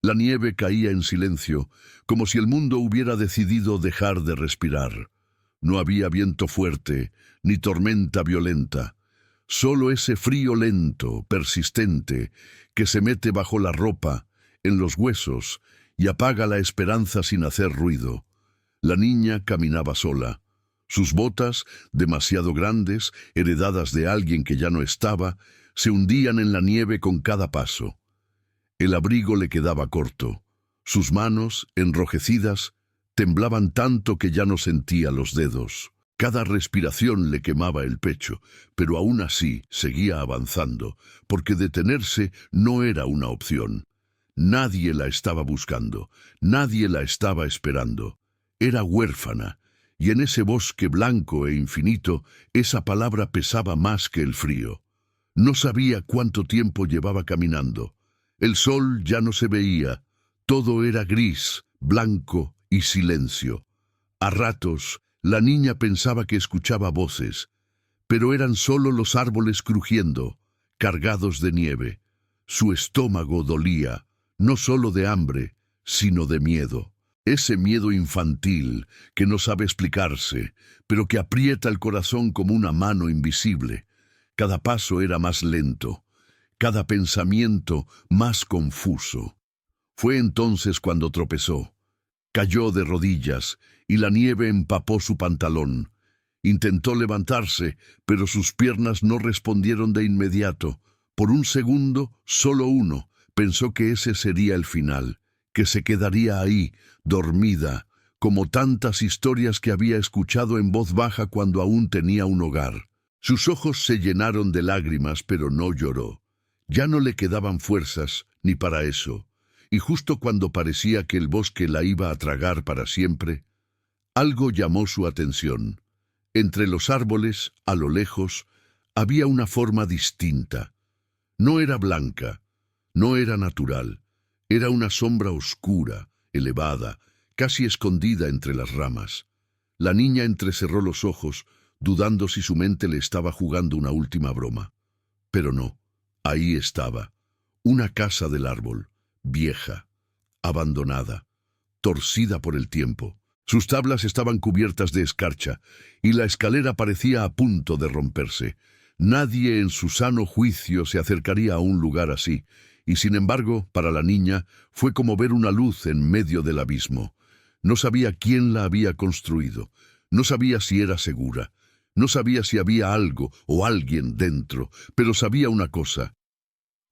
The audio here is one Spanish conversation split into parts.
La nieve caía en silencio, como si el mundo hubiera decidido dejar de respirar. No había viento fuerte, ni tormenta violenta. Solo ese frío lento, persistente, que se mete bajo la ropa, en los huesos, y apaga la esperanza sin hacer ruido. La niña caminaba sola. Sus botas, demasiado grandes, heredadas de alguien que ya no estaba, se hundían en la nieve con cada paso. El abrigo le quedaba corto. Sus manos, enrojecidas, temblaban tanto que ya no sentía los dedos. Cada respiración le quemaba el pecho, pero aún así seguía avanzando, porque detenerse no era una opción. Nadie la estaba buscando, nadie la estaba esperando. Era huérfana, y en ese bosque blanco e infinito, esa palabra pesaba más que el frío. No sabía cuánto tiempo llevaba caminando. El sol ya no se veía, todo era gris, blanco y silencio. A ratos, la niña pensaba que escuchaba voces, pero eran solo los árboles crujiendo, cargados de nieve. Su estómago dolía, no solo de hambre, sino de miedo. Ese miedo infantil que no sabe explicarse, pero que aprieta el corazón como una mano invisible. Cada paso era más lento, cada pensamiento más confuso. Fue entonces cuando tropezó. Cayó de rodillas y la nieve empapó su pantalón. Intentó levantarse, pero sus piernas no respondieron de inmediato. Por un segundo, solo uno, pensó que ese sería el final, que se quedaría ahí, dormida, como tantas historias que había escuchado en voz baja cuando aún tenía un hogar. Sus ojos se llenaron de lágrimas, pero no lloró. Ya no le quedaban fuerzas, ni para eso. Y justo cuando parecía que el bosque la iba a tragar para siempre, algo llamó su atención. Entre los árboles, a lo lejos, había una forma distinta. No era blanca, no era natural, era una sombra oscura, elevada, casi escondida entre las ramas. La niña entrecerró los ojos, dudando si su mente le estaba jugando una última broma. Pero no, ahí estaba, una casa del árbol, vieja, abandonada, torcida por el tiempo. Sus tablas estaban cubiertas de escarcha, y la escalera parecía a punto de romperse. Nadie en su sano juicio se acercaría a un lugar así, y sin embargo, para la niña, fue como ver una luz en medio del abismo. No sabía quién la había construido, no sabía si era segura, no sabía si había algo o alguien dentro, pero sabía una cosa: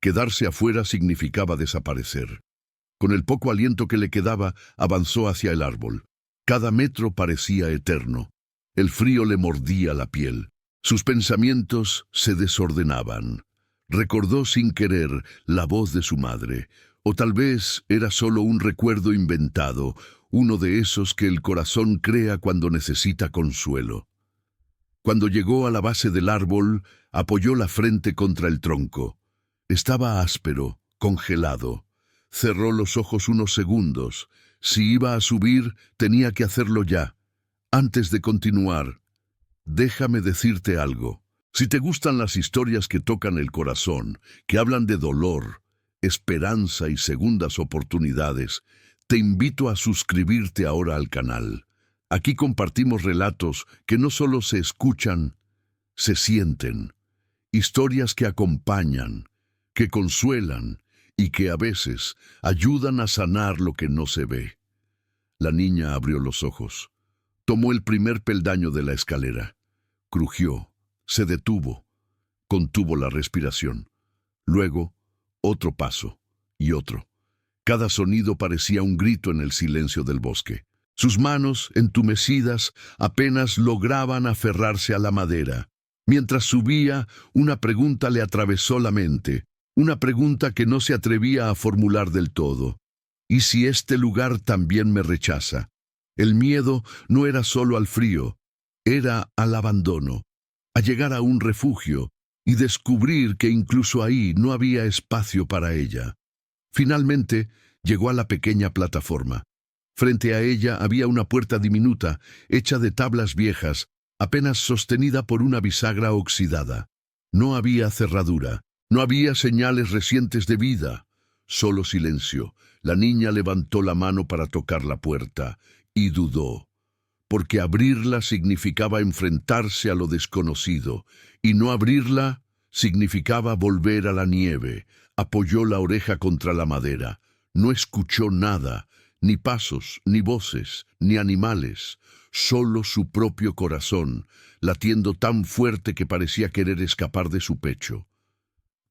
quedarse afuera significaba desaparecer. Con el poco aliento que le quedaba, avanzó hacia el árbol. Cada metro parecía eterno. El frío le mordía la piel. Sus pensamientos se desordenaban. Recordó sin querer la voz de su madre, o tal vez era solo un recuerdo inventado, uno de esos que el corazón crea cuando necesita consuelo. Cuando llegó a la base del árbol, apoyó la frente contra el tronco. Estaba áspero, congelado. Cerró los ojos unos segundos. Si iba a subir, tenía que hacerlo ya. Antes de continuar, déjame decirte algo. Si te gustan las historias que tocan el corazón, que hablan de dolor, esperanza y segundas oportunidades, te invito a suscribirte ahora al canal. Aquí compartimos relatos que no solo se escuchan, se sienten. Historias que acompañan, que consuelan y que a veces ayudan a sanar lo que no se ve. La niña abrió los ojos. Tomó el primer peldaño de la escalera. Crujió, se detuvo, contuvo la respiración. Luego, otro paso y otro. Cada sonido parecía un grito en el silencio del bosque. Sus manos, entumecidas, apenas lograban aferrarse a la madera. Mientras subía, una pregunta le atravesó la mente. Una pregunta que no se atrevía a formular del todo. ¿Y si este lugar también me rechaza? El miedo no era solo al frío, era al abandono, a llegar a un refugio y descubrir que incluso ahí no había espacio para ella. Finalmente, llegó a la pequeña plataforma. Frente a ella había una puerta diminuta, hecha de tablas viejas, apenas sostenida por una bisagra oxidada. No había cerradura. No había señales recientes de vida, solo silencio, La niña levantó la mano para tocar la puerta y dudó, porque abrirla significaba enfrentarse a lo desconocido, y no abrirla significaba volver a la nieve. Apoyó la oreja contra la madera. No escuchó nada, ni pasos, ni voces, ni animales, solo su propio corazón, latiendo tan fuerte que parecía querer escapar de su pecho.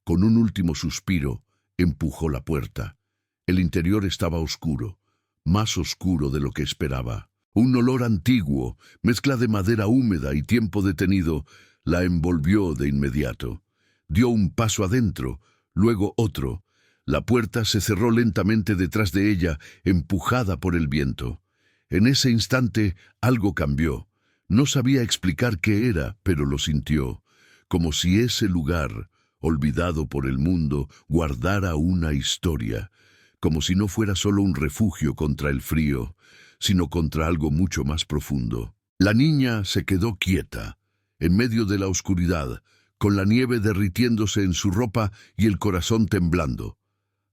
Con un último suspiro, empujó la puerta. El interior estaba oscuro, más oscuro de lo que esperaba. Un olor antiguo, mezcla de madera húmeda y tiempo detenido, la envolvió de inmediato. Dio un paso adentro, luego otro. La puerta se cerró lentamente detrás de ella, empujada por el viento. En ese instante algo cambió. No sabía explicar qué era, pero lo sintió, como si ese lugar, olvidado por el mundo, guardara una historia, como si no fuera solo un refugio contra el frío, sino contra algo mucho más profundo. La niña se quedó quieta, en medio de la oscuridad, con la nieve derritiéndose en su ropa y el corazón temblando.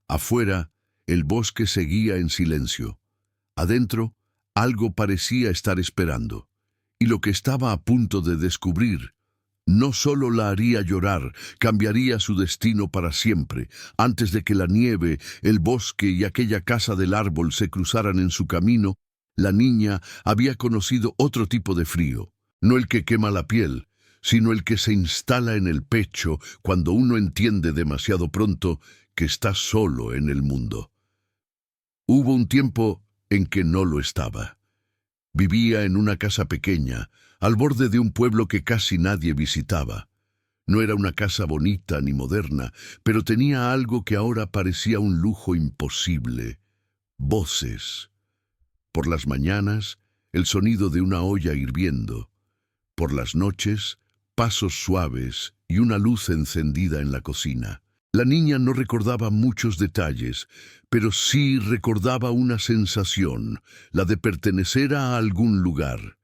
Afuera, el bosque seguía en silencio. Adentro, algo parecía estar esperando. Y lo que estaba a punto de descubrir no solo la haría llorar, cambiaría su destino para siempre. Antes de que la nieve, el bosque y aquella casa del árbol se cruzaran en su camino, la niña había conocido otro tipo de frío, no el que quema la piel, sino el que se instala en el pecho cuando uno entiende demasiado pronto que está solo en el mundo. Hubo un tiempo en que no lo estaba. Vivía en una casa pequeña, al borde de un pueblo que casi nadie visitaba. No era una casa bonita ni moderna, pero tenía algo que ahora parecía un lujo imposible: voces. Por las mañanas, el sonido de una olla hirviendo. Por las noches, pasos suaves y una luz encendida en la cocina. La niña no recordaba muchos detalles, pero sí recordaba una sensación, la de pertenecer a algún lugar.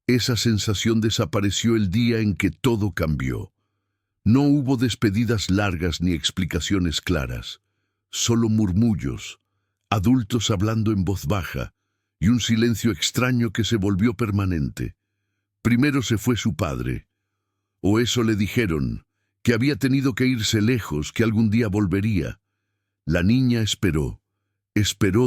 Esa sensación desapareció el día en que todo cambió. No hubo despedidas largas ni explicaciones claras, solo murmullos, adultos hablando en voz baja, y un silencio extraño que se volvió permanente. Primero se fue su padre, o eso le dijeron, que había tenido que irse lejos, que algún día volvería. La niña esperó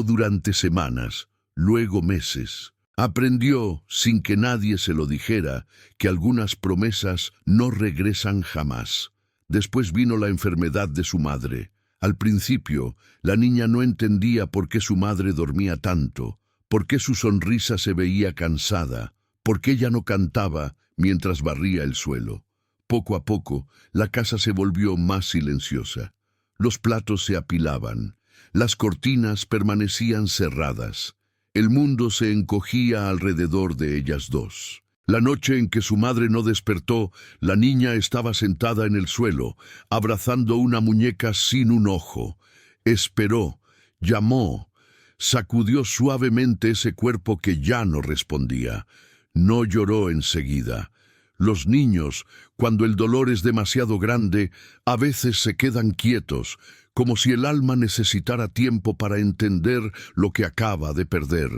durante semanas, luego meses. Aprendió, sin que nadie se lo dijera, que algunas promesas no regresan jamás. Después vino la enfermedad de su madre. Al principio, la niña no entendía por qué su madre dormía tanto, por qué su sonrisa se veía cansada, por qué ella no cantaba mientras barría el suelo. Poco a poco, la casa se volvió más silenciosa. Los platos se apilaban, las cortinas permanecían cerradas. El mundo se encogía alrededor de ellas dos. La noche en que su madre no despertó, la niña estaba sentada en el suelo, abrazando una muñeca sin un ojo. Esperó, llamó, sacudió suavemente ese cuerpo que ya no respondía. No lloró enseguida. Los niños, cuando el dolor es demasiado grande, a veces se quedan quietos, como si el alma necesitara tiempo para entender lo que acaba de perder.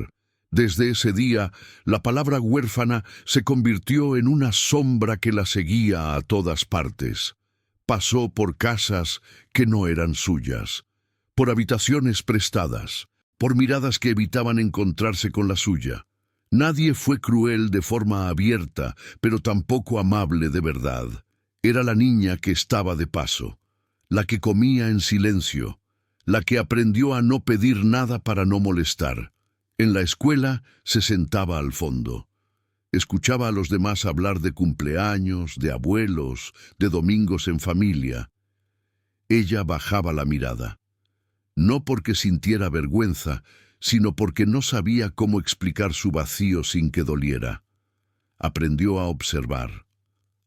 Desde ese día, la palabra huérfana se convirtió en una sombra que la seguía a todas partes. Pasó por casas que no eran suyas, por habitaciones prestadas, por miradas que evitaban encontrarse con la suya. Nadie fue cruel de forma abierta, pero tampoco amable de verdad. Era la niña que estaba de paso, la que comía en silencio, la que aprendió a no pedir nada para no molestar. En la escuela se sentaba al fondo. Escuchaba a los demás hablar de cumpleaños, de abuelos, de domingos en familia. Ella bajaba la mirada, no porque sintiera vergüenza, sino porque no sabía cómo explicar su vacío sin que doliera. Aprendió a observar,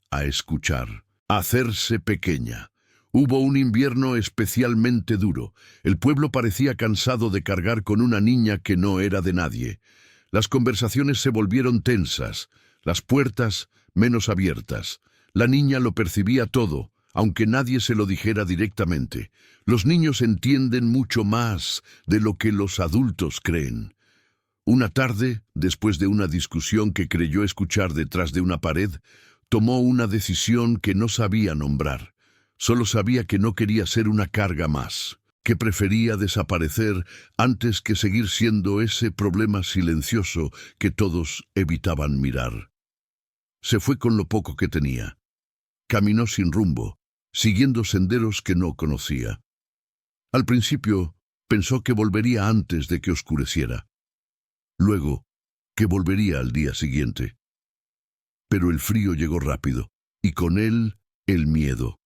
a escuchar, a hacerse pequeña. Hubo un invierno especialmente duro. El pueblo parecía cansado de cargar con una niña que no era de nadie. Las conversaciones se volvieron tensas, las puertas menos abiertas. La niña lo percibía todo, aunque nadie se lo dijera directamente. Los niños entienden mucho más de lo que los adultos creen. Una tarde, después de una discusión que creyó escuchar detrás de una pared, tomó una decisión que no sabía nombrar. Solo sabía que no quería ser una carga más, que prefería desaparecer antes que seguir siendo ese problema silencioso que todos evitaban mirar. Se fue con lo poco que tenía. Caminó sin rumbo, siguiendo senderos que no conocía. Al principio, pensó que volvería antes de que oscureciera. Luego, que volvería al día siguiente. Pero el frío llegó rápido, y con él, el miedo.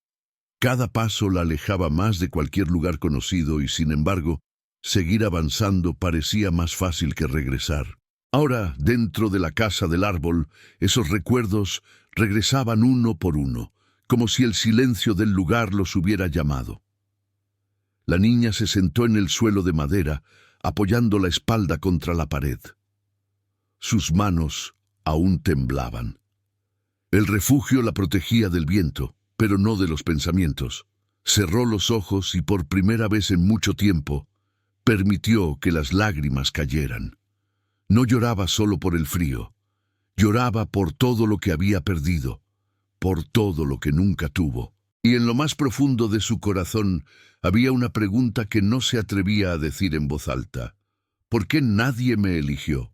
Cada paso la alejaba más de cualquier lugar conocido y, sin embargo, seguir avanzando parecía más fácil que regresar. Ahora, dentro de la casa del árbol, esos recuerdos regresaban uno por uno, como si el silencio del lugar los hubiera llamado. La niña se sentó en el suelo de madera, apoyando la espalda contra la pared. Sus manos aún temblaban. El refugio la protegía del viento, pero no de los pensamientos. Cerró los ojos y por primera vez en mucho tiempo, permitió que las lágrimas cayeran. No lloraba solo por el frío, lloraba por todo lo que había perdido, por todo lo que nunca tuvo. Y en lo más profundo de su corazón había una pregunta que no se atrevía a decir en voz alta. ¿Por qué nadie me eligió?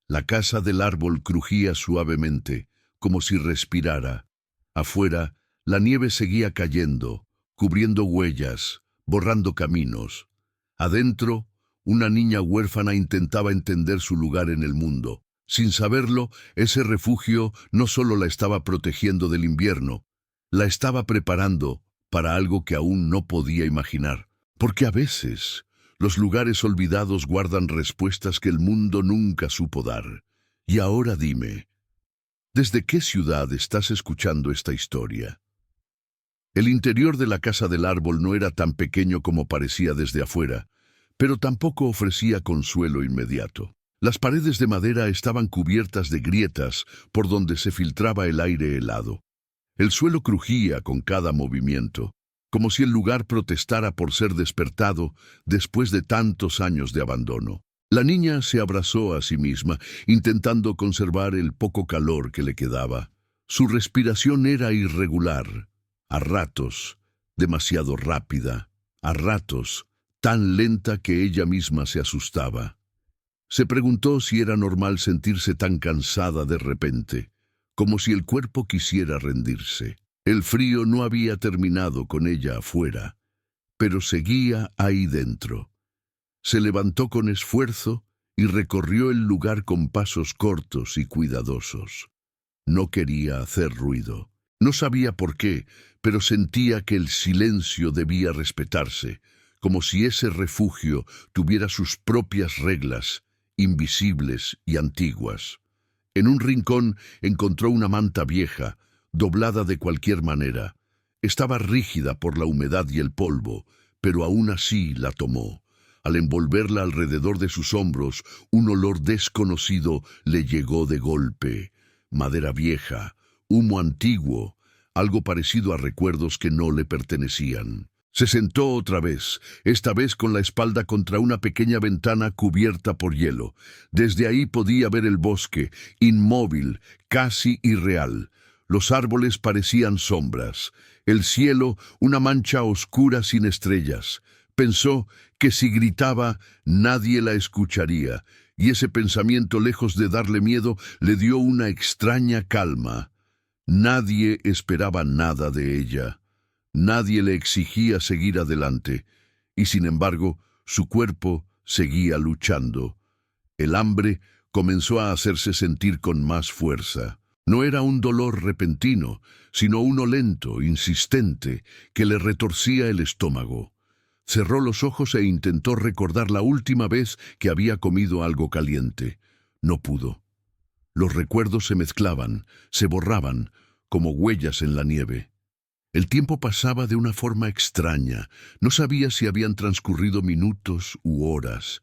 La casa del árbol crujía suavemente, como si respirara. Afuera, la nieve seguía cayendo, cubriendo huellas, borrando caminos. Adentro, una niña huérfana intentaba entender su lugar en el mundo. Sin saberlo, ese refugio no solo la estaba protegiendo del invierno, la estaba preparando para algo que aún no podía imaginar. Porque a veces, los lugares olvidados guardan respuestas que el mundo nunca supo dar. Y ahora dime, ¿desde qué ciudad estás escuchando esta historia? El interior de la casa del árbol no era tan pequeño como parecía desde afuera, pero tampoco ofrecía consuelo inmediato. Las paredes de madera estaban cubiertas de grietas por donde se filtraba el aire helado. El suelo crujía con cada movimiento, como si el lugar protestara por ser despertado después de tantos años de abandono. La niña se abrazó a sí misma, intentando conservar el poco calor que le quedaba. Su respiración era irregular, a ratos demasiado rápida, a ratos tan lenta que ella misma se asustaba. Se preguntó si era normal sentirse tan cansada de repente, como si el cuerpo quisiera rendirse. El frío no había terminado con ella afuera, pero seguía ahí dentro. Se levantó con esfuerzo y recorrió el lugar con pasos cortos y cuidadosos. No quería hacer ruido. No sabía por qué, pero sentía que el silencio debía respetarse, como si ese refugio tuviera sus propias reglas, invisibles y antiguas. En un rincón encontró una manta vieja, doblada de cualquier manera. Estaba rígida por la humedad y el polvo, pero aún así la tomó. Al envolverla alrededor de sus hombros, un olor desconocido le llegó de golpe. Madera vieja, humo antiguo, algo parecido a recuerdos que no le pertenecían. Se sentó otra vez, esta vez con la espalda contra una pequeña ventana cubierta por hielo. Desde ahí podía ver el bosque, inmóvil, casi irreal. Los árboles parecían sombras, el cielo una mancha oscura sin estrellas. Pensó que si gritaba, nadie la escucharía, y ese pensamiento, lejos de darle miedo, le dio una extraña calma. Nadie esperaba nada de ella. Nadie le exigía seguir adelante, y sin embargo, su cuerpo seguía luchando. El hambre comenzó a hacerse sentir con más fuerza. No era un dolor repentino, sino uno lento, insistente, que le retorcía el estómago. Cerró los ojos e intentó recordar la última vez que había comido algo caliente. No pudo. Los recuerdos se mezclaban, se borraban, como huellas en la nieve. El tiempo pasaba de una forma extraña. No sabía si habían transcurrido minutos u horas.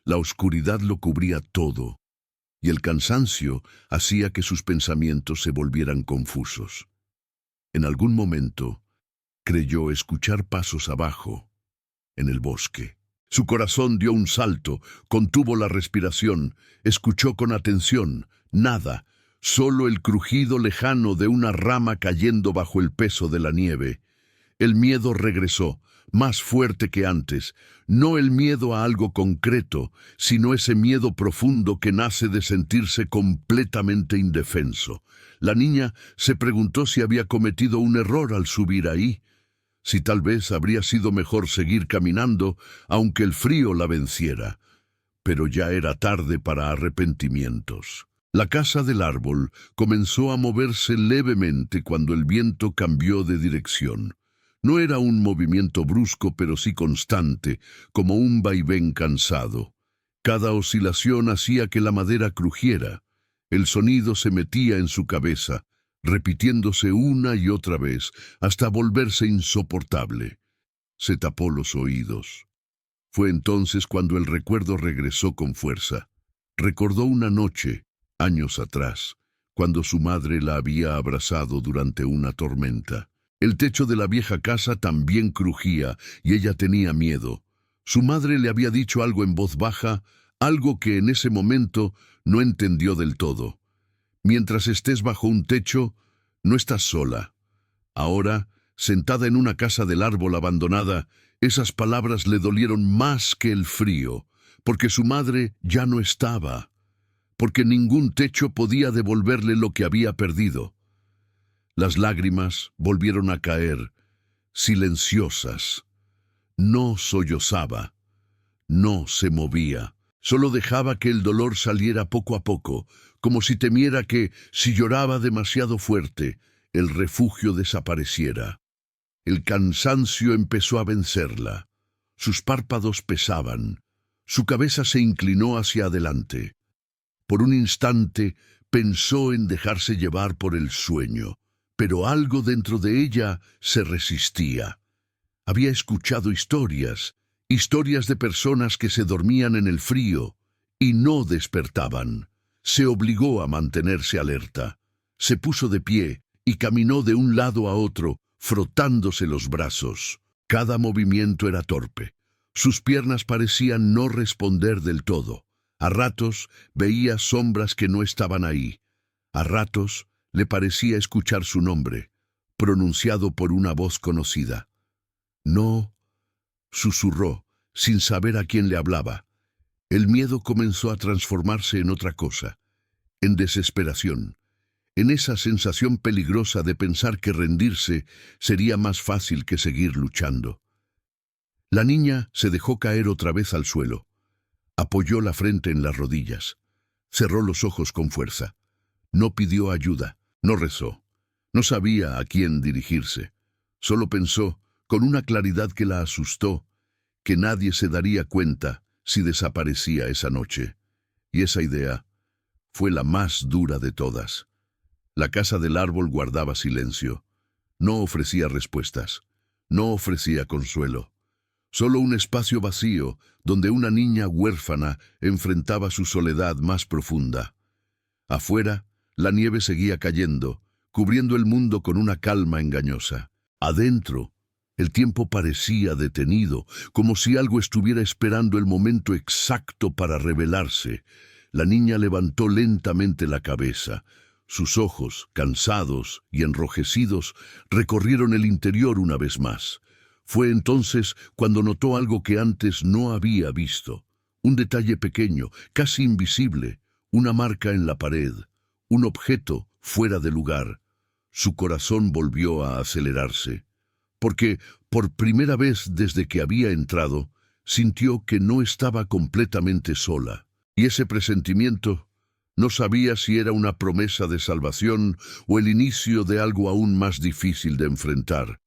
La oscuridad lo cubría todo, y el cansancio hacía que sus pensamientos se volvieran confusos. En algún momento, creyó escuchar pasos abajo, en el bosque. Su corazón dio un salto, contuvo la respiración, escuchó con atención. Nada, solo el crujido lejano de una rama cayendo bajo el peso de la nieve. El miedo regresó, más fuerte que antes, no el miedo a algo concreto, sino ese miedo profundo que nace de sentirse completamente indefenso. La niña se preguntó si había cometido un error al subir ahí, si tal vez habría sido mejor seguir caminando, aunque el frío la venciera. Pero ya era tarde para arrepentimientos. La casa del árbol comenzó a moverse levemente cuando el viento cambió de dirección. No era un movimiento brusco, pero sí constante, como un vaivén cansado. Cada oscilación hacía que la madera crujiera. El sonido se metía en su cabeza, repitiéndose una y otra vez, hasta volverse insoportable. Se tapó los oídos. Fue entonces cuando el recuerdo regresó con fuerza. Recordó una noche, años atrás, cuando su madre la había abrazado durante una tormenta. El techo de la vieja casa también crujía y ella tenía miedo. Su madre le había dicho algo en voz baja, algo que en ese momento no entendió del todo. Mientras estés bajo un techo, no estás sola. Ahora, sentada en una casa del árbol abandonada, esas palabras le dolieron más que el frío, porque su madre ya no estaba, porque ningún techo podía devolverle lo que había perdido. Las lágrimas volvieron a caer, silenciosas. No sollozaba, no se movía, solo dejaba que el dolor saliera poco a poco, como si temiera que, si lloraba demasiado fuerte, el refugio desapareciera. El cansancio empezó a vencerla. Sus párpados pesaban. Su cabeza se inclinó hacia adelante. Por un instante pensó en dejarse llevar por el sueño, pero algo dentro de ella se resistía. Había escuchado historias de personas que se dormían en el frío y no despertaban. Se obligó a mantenerse alerta. Se puso de pie y caminó de un lado a otro, frotándose los brazos. Cada movimiento era torpe. Sus piernas parecían no responder del todo. A ratos veía sombras que no estaban ahí. A ratos le parecía escuchar su nombre, pronunciado por una voz conocida. No, susurró, sin saber a quién le hablaba. El miedo comenzó a transformarse en otra cosa, en desesperación, en esa sensación peligrosa de pensar que rendirse sería más fácil que seguir luchando. La niña se dejó caer otra vez al suelo. Apoyó la frente en las rodillas. Cerró los ojos con fuerza. No pidió ayuda, no rezó. No sabía a quién dirigirse. Solo pensó, con una claridad que la asustó, que nadie se daría cuenta si desaparecía esa noche. Y esa idea fue la más dura de todas. La casa del árbol guardaba silencio. No ofrecía respuestas. No ofrecía consuelo. Solo un espacio vacío donde una niña huérfana enfrentaba su soledad más profunda. Afuera, la nieve seguía cayendo, cubriendo el mundo con una calma engañosa. Adentro, el tiempo parecía detenido, como si algo estuviera esperando el momento exacto para revelarse. La niña levantó lentamente la cabeza. Sus ojos, cansados y enrojecidos, recorrieron el interior una vez más. Fue entonces cuando notó algo que antes no había visto. Un detalle pequeño, casi invisible, una marca en la pared, un objeto fuera de lugar. Su corazón volvió a acelerarse, porque, por primera vez desde que había entrado, sintió que no estaba completamente sola. Y ese presentimiento, no sabía si era una promesa de salvación o el inicio de algo aún más difícil de enfrentar.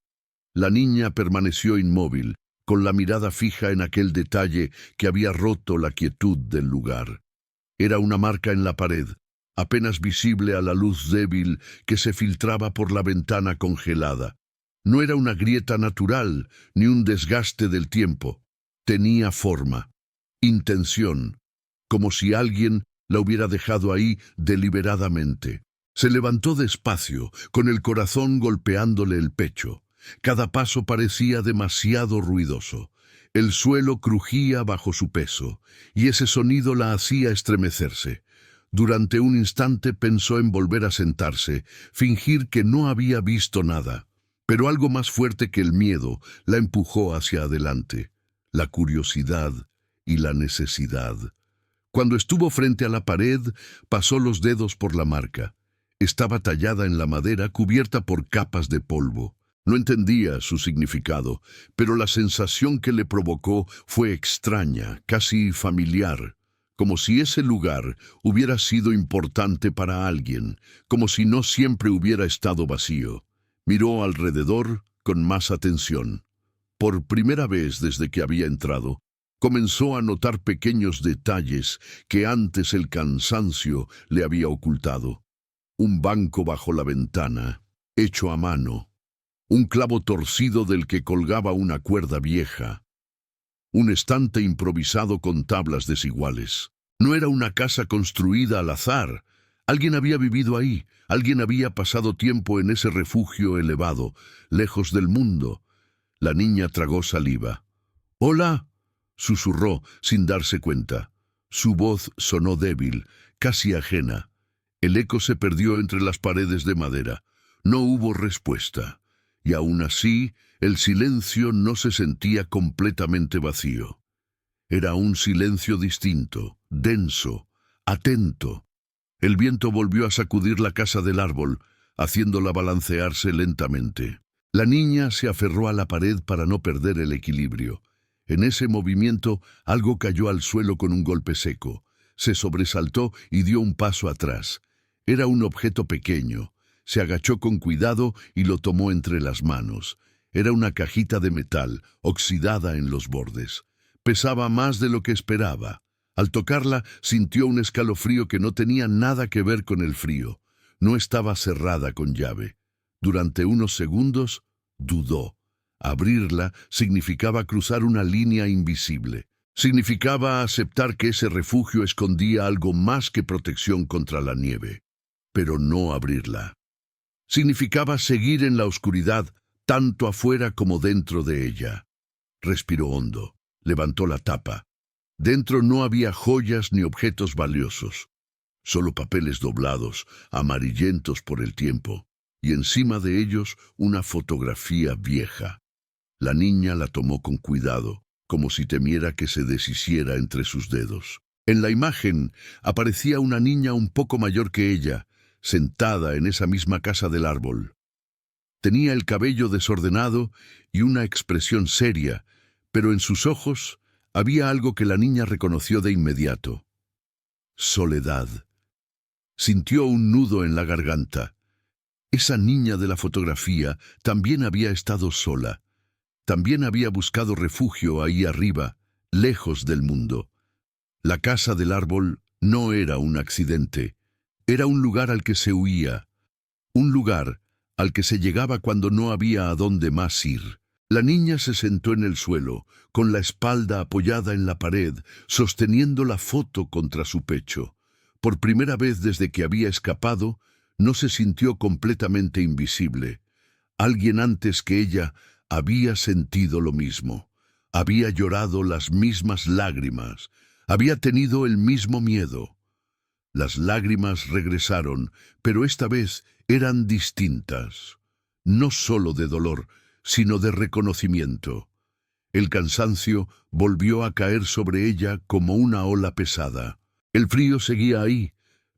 La niña permaneció inmóvil, con la mirada fija en aquel detalle que había roto la quietud del lugar. Era una marca en la pared, apenas visible a la luz débil que se filtraba por la ventana congelada. No era una grieta natural, ni un desgaste del tiempo. Tenía forma, intención, como si alguien la hubiera dejado ahí deliberadamente. Se levantó despacio, con el corazón golpeándole el pecho. Cada paso parecía demasiado ruidoso. El suelo crujía bajo su peso, y ese sonido la hacía estremecerse. Durante un instante pensó en volver a sentarse, fingir que no había visto nada. Pero algo más fuerte que el miedo la empujó hacia adelante, la curiosidad y la necesidad. Cuando estuvo frente a la pared, pasó los dedos por la marca. Estaba tallada en la madera, cubierta por capas de polvo. No entendía su significado, pero la sensación que le provocó fue extraña, casi familiar, como si ese lugar hubiera sido importante para alguien, como si no siempre hubiera estado vacío. Miró alrededor con más atención. Por primera vez desde que había entrado, comenzó a notar pequeños detalles que antes el cansancio le había ocultado. Un banco bajo la ventana, hecho a mano. Un clavo torcido del que colgaba una cuerda vieja. Un estante improvisado con tablas desiguales. No era una casa construida al azar. Alguien había vivido ahí. Alguien había pasado tiempo en ese refugio elevado, lejos del mundo. La niña tragó saliva. «¡Hola!», susurró sin darse cuenta. Su voz sonó débil, casi ajena. El eco se perdió entre las paredes de madera. No hubo respuesta. Y aún así, el silencio no se sentía completamente vacío. Era un silencio distinto, denso, atento. El viento volvió a sacudir la casa del árbol, haciéndola balancearse lentamente. La niña se aferró a la pared para no perder el equilibrio. En ese movimiento, algo cayó al suelo con un golpe seco. Se sobresaltó y dio un paso atrás. Era un objeto pequeño. Se agachó con cuidado y lo tomó entre las manos. Era una cajita de metal, oxidada en los bordes. Pesaba más de lo que esperaba. Al tocarla, sintió un escalofrío que no tenía nada que ver con el frío. No estaba cerrada con llave. Durante unos segundos, dudó. Abrirla significaba cruzar una línea invisible. Significaba aceptar que ese refugio escondía algo más que protección contra la nieve. Pero no abrirla. Significaba seguir en la oscuridad, tanto afuera como dentro de ella. Respiró hondo. Levantó la tapa. Dentro no había joyas ni objetos valiosos. Solo papeles doblados, amarillentos por el tiempo. Y encima de ellos una fotografía vieja. La niña la tomó con cuidado, como si temiera que se deshiciera entre sus dedos. En la imagen aparecía una niña un poco mayor que ella, sentada en esa misma casa del árbol. Tenía el cabello desordenado y una expresión seria, pero en sus ojos había algo que la niña reconoció de inmediato. Soledad. Sintió un nudo en la garganta. Esa niña de la fotografía también había estado sola. También había buscado refugio ahí arriba, lejos del mundo. La casa del árbol no era un accidente. Era un lugar al que se huía, un lugar al que se llegaba cuando no había a dónde más ir. La niña se sentó en el suelo, con la espalda apoyada en la pared, sosteniendo la foto contra su pecho. Por primera vez desde que había escapado, no se sintió completamente invisible. Alguien antes que ella había sentido lo mismo. Había llorado las mismas lágrimas. Había tenido el mismo miedo. Las lágrimas regresaron, pero esta vez eran distintas. No solo de dolor, sino de reconocimiento. El cansancio volvió a caer sobre ella como una ola pesada. El frío seguía ahí,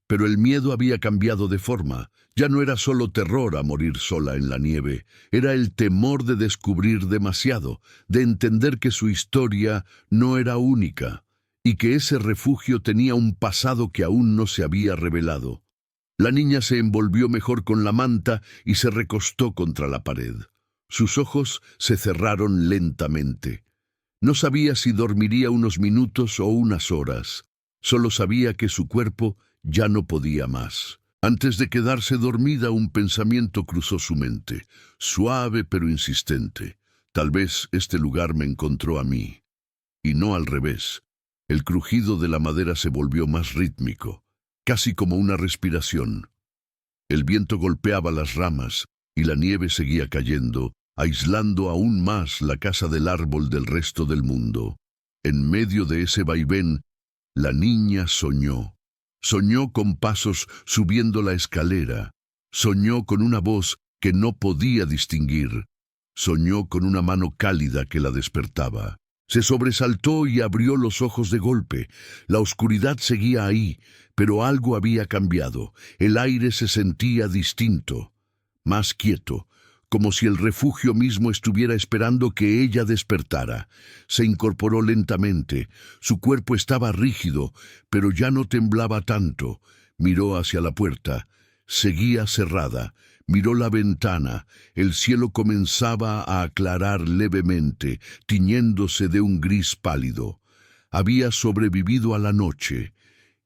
pero el miedo había cambiado de forma. Ya no era solo terror a morir sola en la nieve, era el temor de descubrir demasiado, de entender que su historia no era única, y que ese refugio tenía un pasado que aún no se había revelado. La niña se envolvió mejor con la manta y se recostó contra la pared. Sus ojos se cerraron lentamente. No sabía si dormiría unos minutos o unas horas. Solo sabía que su cuerpo ya no podía más. Antes de quedarse dormida, un pensamiento cruzó su mente, suave pero insistente. Tal vez este lugar me encontró a mí. Y no al revés. El crujido de la madera se volvió más rítmico, casi como una respiración. El viento golpeaba las ramas y la nieve seguía cayendo, aislando aún más la casa del árbol del resto del mundo. En medio de ese vaivén, la niña soñó. Soñó con pasos subiendo la escalera. Soñó con una voz que no podía distinguir. Soñó con una mano cálida que la despertaba. Se sobresaltó y abrió los ojos de golpe. La oscuridad seguía ahí, pero algo había cambiado. El aire se sentía distinto, más quieto, como si el refugio mismo estuviera esperando que ella despertara. Se incorporó lentamente. Su cuerpo estaba rígido, pero ya no temblaba tanto. Miró hacia la puerta. Seguía cerrada. Miró la ventana. El cielo comenzaba a aclarar levemente, tiñéndose de un gris pálido. Había sobrevivido a la noche,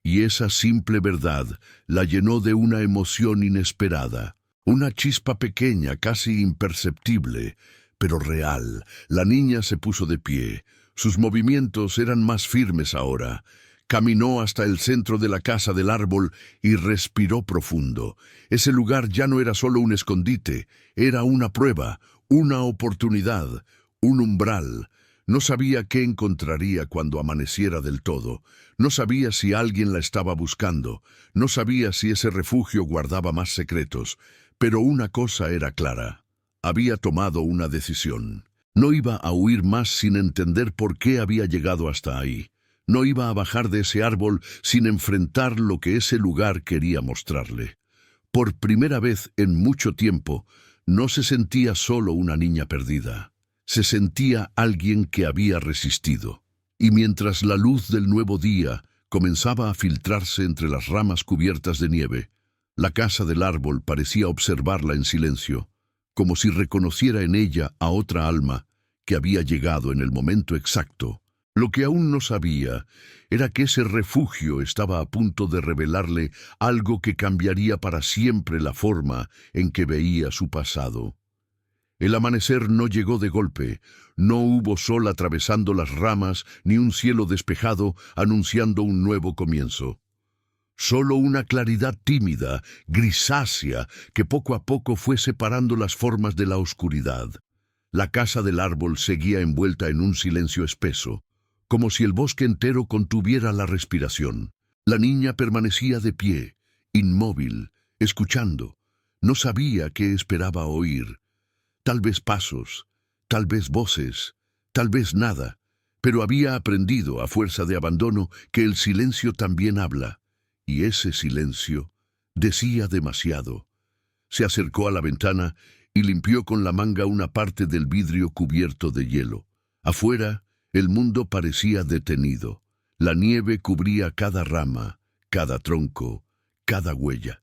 y esa simple verdad la llenó de una emoción inesperada. Una chispa pequeña, casi imperceptible, pero real. La niña se puso de pie. Sus movimientos eran más firmes ahora. Caminó hasta el centro de la casa del árbol y respiró profundo. Ese lugar ya no era solo un escondite, era una prueba, una oportunidad, un umbral. No sabía qué encontraría cuando amaneciera del todo. No sabía si alguien la estaba buscando. No sabía si ese refugio guardaba más secretos. Pero una cosa era clara. Había tomado una decisión. No iba a huir más sin entender por qué había llegado hasta ahí. No iba a bajar de ese árbol sin enfrentar lo que ese lugar quería mostrarle. Por primera vez en mucho tiempo, no se sentía solo una niña perdida. Se sentía alguien que había resistido. Y mientras la luz del nuevo día comenzaba a filtrarse entre las ramas cubiertas de nieve, la casa del árbol parecía observarla en silencio, como si reconociera en ella a otra alma que había llegado en el momento exacto. Lo que aún no sabía era que ese refugio estaba a punto de revelarle algo que cambiaría para siempre la forma en que veía su pasado. El amanecer no llegó de golpe, no hubo sol atravesando las ramas ni un cielo despejado anunciando un nuevo comienzo. Solo una claridad tímida, grisácea, que poco a poco fue separando las formas de la oscuridad. La casa del árbol seguía envuelta en un silencio espeso, como si el bosque entero contuviera la respiración. La niña permanecía de pie, inmóvil, escuchando. No sabía qué esperaba oír. Tal vez pasos, tal vez voces, tal vez nada, pero había aprendido, a fuerza de abandono, que el silencio también habla. Y ese silencio decía demasiado. Se acercó a la ventana y limpió con la manga una parte del vidrio cubierto de hielo. Afuera, el mundo parecía detenido. La nieve cubría cada rama, cada tronco, cada huella.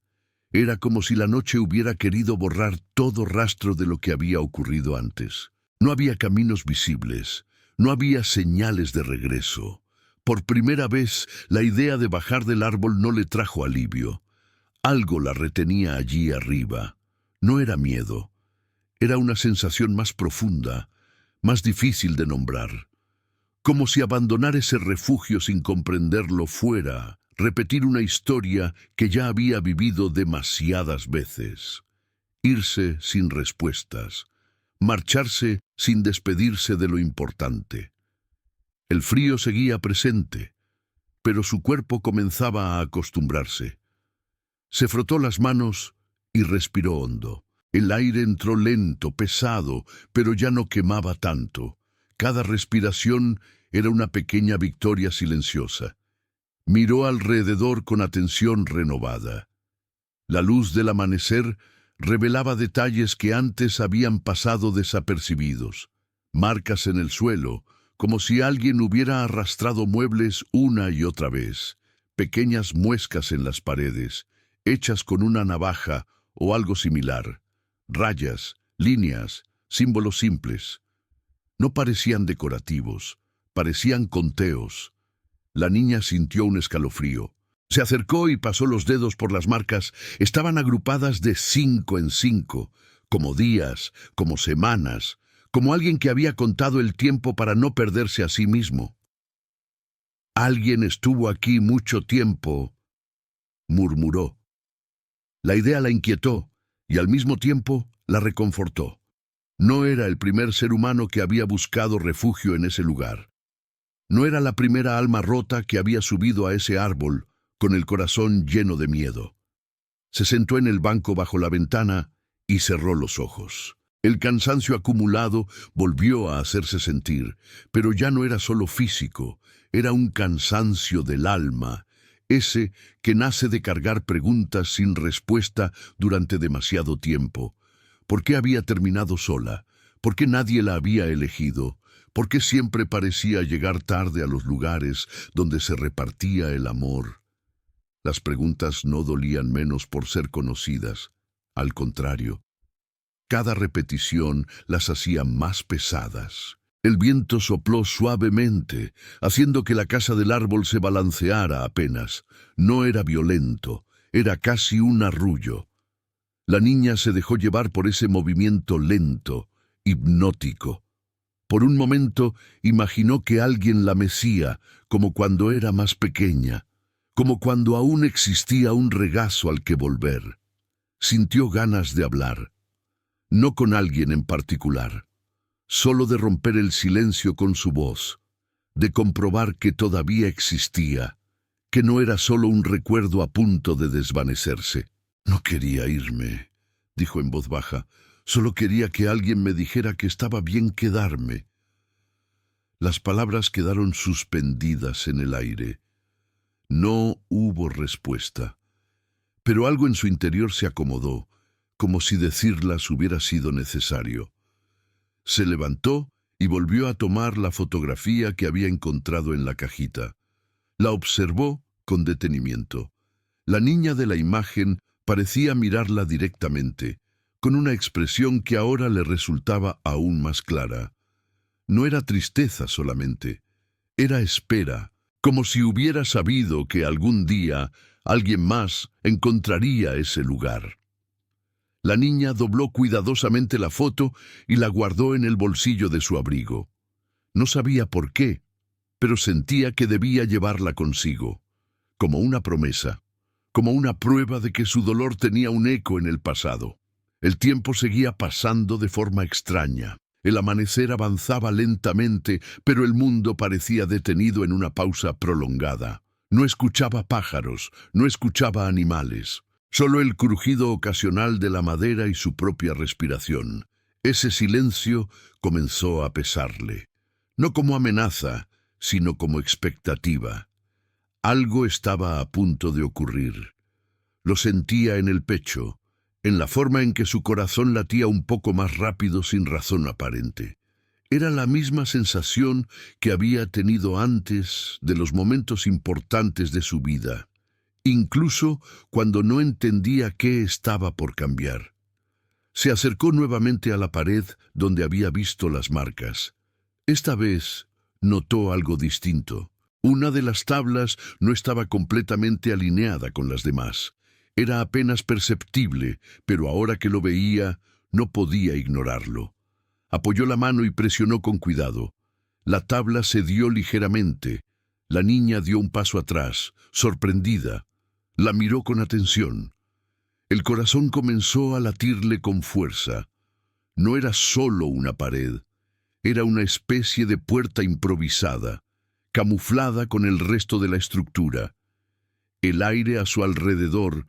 Era como si la noche hubiera querido borrar todo rastro de lo que había ocurrido antes. No había caminos visibles, no había señales de regreso. Por primera vez, la idea de bajar del árbol no le trajo alivio. Algo la retenía allí arriba. No era miedo. Era una sensación más profunda, más difícil de nombrar. Como si abandonar ese refugio sin comprenderlo fuera repetir una historia que ya había vivido demasiadas veces. Irse sin respuestas. Marcharse sin despedirse de lo importante. El frío seguía presente, pero su cuerpo comenzaba a acostumbrarse. Se frotó las manos y respiró hondo. El aire entró lento, pesado, pero ya no quemaba tanto. Cada respiración era una pequeña victoria silenciosa. Miró alrededor con atención renovada. La luz del amanecer revelaba detalles que antes habían pasado desapercibidos. Marcas en el suelo, como si alguien hubiera arrastrado muebles una y otra vez. Pequeñas muescas en las paredes, hechas con una navaja o algo similar. Rayas, líneas, símbolos simples. No parecían decorativos, parecían conteos. La niña sintió un escalofrío. Se acercó y pasó los dedos por las marcas. Estaban agrupadas de 5 en 5, como días, como semanas, como alguien que había contado el tiempo para no perderse a sí mismo. «Alguien estuvo aquí mucho tiempo», murmuró. La idea la inquietó y al mismo tiempo la reconfortó. No era el primer ser humano que había buscado refugio en ese lugar. No era la primera alma rota que había subido a ese árbol con el corazón lleno de miedo. Se sentó en el banco bajo la ventana y cerró los ojos. El cansancio acumulado volvió a hacerse sentir, pero ya no era solo físico, era un cansancio del alma, ese que nace de cargar preguntas sin respuesta durante demasiado tiempo. ¿Por qué había terminado sola? ¿Por qué nadie la había elegido? ¿Por qué siempre parecía llegar tarde a los lugares donde se repartía el amor? Las preguntas no dolían menos por ser conocidas. Al contrario, cada repetición las hacía más pesadas. El viento sopló suavemente, haciendo que la casa del árbol se balanceara apenas. No era violento, era casi un arrullo. La niña se dejó llevar por ese movimiento lento, hipnótico. Por un momento imaginó que alguien la mecía, como cuando era más pequeña, como cuando aún existía un regazo al que volver. Sintió ganas de hablar, no con alguien en particular, solo de romper el silencio con su voz, de comprobar que todavía existía, que no era solo un recuerdo a punto de desvanecerse. No quería irme, dijo en voz baja, solo quería que alguien me dijera que estaba bien quedarme. Las palabras quedaron suspendidas en el aire. No hubo respuesta, pero algo en su interior se acomodó, como si decirlas hubiera sido necesario. Se levantó y volvió a tomar la fotografía que había encontrado en la cajita. La observó con detenimiento. La niña de la imagen parecía mirarla directamente, con una expresión que ahora le resultaba aún más clara. No era tristeza solamente, era espera, como si hubiera sabido que algún día alguien más encontraría ese lugar. La niña dobló cuidadosamente la foto y la guardó en el bolsillo de su abrigo. No sabía por qué, pero sentía que debía llevarla consigo, como una promesa, como una prueba de que su dolor tenía un eco en el pasado. El tiempo seguía pasando de forma extraña. El amanecer avanzaba lentamente, pero el mundo parecía detenido en una pausa prolongada. No escuchaba pájaros, no escuchaba animales, solo el crujido ocasional de la madera y su propia respiración. Ese silencio comenzó a pesarle, no como amenaza, sino como expectativa. Algo estaba a punto de ocurrir. Lo sentía en el pecho, en la forma en que su corazón latía un poco más rápido sin razón aparente. Era la misma sensación que había tenido antes de los momentos importantes de su vida, incluso cuando no entendía qué estaba por cambiar. Se acercó nuevamente a la pared donde había visto las marcas. Esta vez notó algo distinto. Una de las tablas no estaba completamente alineada con las demás. Era apenas perceptible, pero ahora que lo veía, no podía ignorarlo. Apoyó la mano y presionó con cuidado. La tabla cedió ligeramente. La niña dio un paso atrás, sorprendida. La miró con atención. El corazón comenzó a latirle con fuerza. No era solo una pared, era una especie de puerta improvisada, camuflada con el resto de la estructura. El aire a su alrededor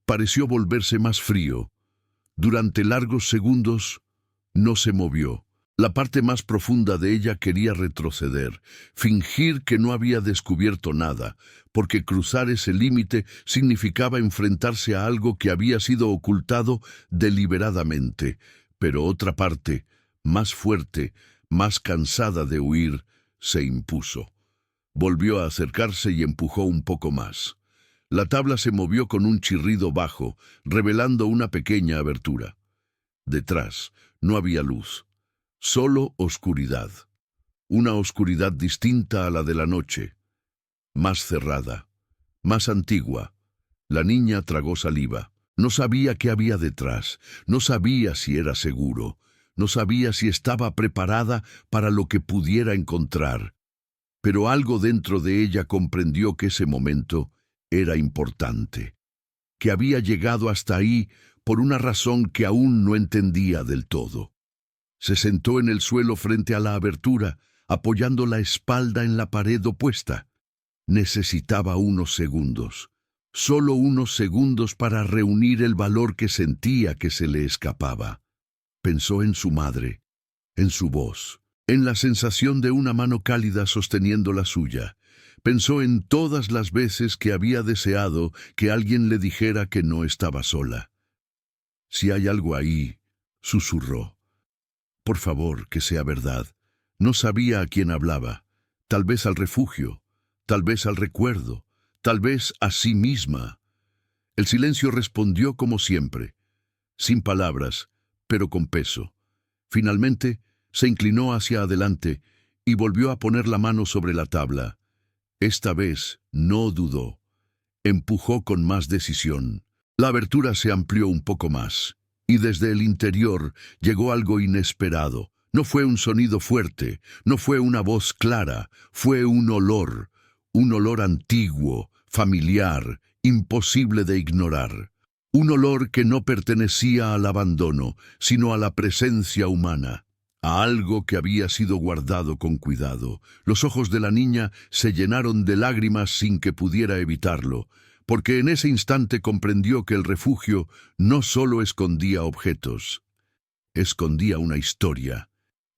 pareció volverse más frío. Durante largos segundos no se movió. La parte más profunda de ella quería retroceder, fingir que no había descubierto nada, porque cruzar ese límite significaba enfrentarse a algo que había sido ocultado deliberadamente. Pero otra parte, más fuerte, más cansada de huir, se impuso. Volvió a acercarse y empujó un poco más. La tabla se movió con un chirrido bajo, revelando una pequeña abertura. Detrás no había luz, solo oscuridad. Una oscuridad distinta a la de la noche, más cerrada, más antigua. La niña tragó saliva. No sabía qué había detrás, no sabía si era seguro, no sabía si estaba preparada para lo que pudiera encontrar. Pero algo dentro de ella comprendió que ese momento era importante, que había llegado hasta ahí por una razón que aún no entendía del todo. Se sentó en el suelo frente a la abertura, apoyando la espalda en la pared opuesta. Necesitaba unos segundos, solo unos segundos para reunir el valor que sentía que se le escapaba. Pensó en su madre, en su voz, en la sensación de una mano cálida sosteniendo la suya. Pensó en todas las veces que había deseado que alguien le dijera que no estaba sola. «Si hay algo ahí», susurró. «Por favor, que sea verdad». No sabía a quién hablaba. Tal vez al refugio, tal vez al recuerdo, tal vez a sí misma. El silencio respondió como siempre, sin palabras, pero con peso. Finalmente, se inclinó hacia adelante y volvió a poner la mano sobre la tabla. Esta vez no dudó. Empujó con más decisión. La abertura se amplió un poco más, y desde el interior llegó algo inesperado. No fue un sonido fuerte, no fue una voz clara, fue un olor antiguo, familiar, imposible de ignorar. Un olor que no pertenecía al abandono, sino a la presencia humana, a algo que había sido guardado con cuidado. Los ojos de la niña se llenaron de lágrimas sin que pudiera evitarlo, porque en ese instante comprendió que el refugio no solo escondía objetos, escondía una historia,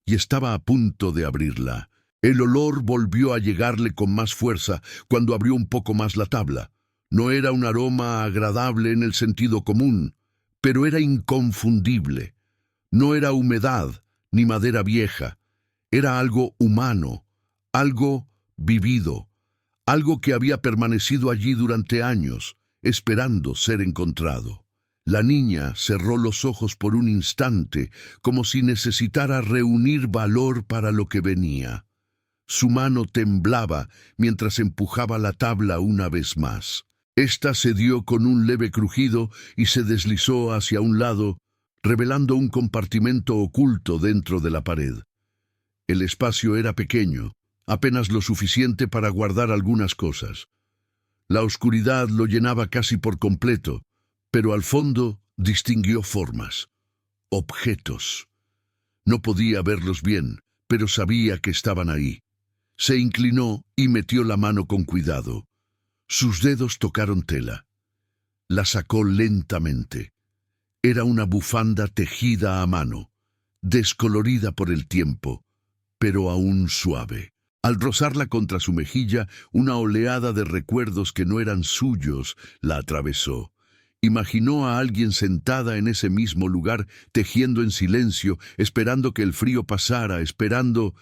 y estaba a punto de abrirla. El olor volvió a llegarle con más fuerza cuando abrió un poco más la tabla. No era un aroma agradable en el sentido común, pero era inconfundible. No era humedad ni madera vieja. Era algo humano, algo vivido, algo que había permanecido allí durante años, esperando ser encontrado. La niña cerró los ojos por un instante, como si necesitara reunir valor para lo que venía. Su mano temblaba mientras empujaba la tabla una vez más. Esta se dio con un leve crujido y se deslizó hacia un lado, revelando un compartimento oculto dentro de la pared. El espacio era pequeño, apenas lo suficiente para guardar algunas cosas. La oscuridad lo llenaba casi por completo, pero al fondo distinguió formas, objetos. No podía verlos bien, pero sabía que estaban ahí. Se inclinó y metió la mano con cuidado. Sus dedos tocaron tela. La sacó lentamente. Era una bufanda tejida a mano, descolorida por el tiempo, pero aún suave. Al rozarla contra su mejilla, una oleada de recuerdos que no eran suyos la atravesó. Imaginó a alguien sentada en ese mismo lugar, tejiendo en silencio, esperando que el frío pasara, esperando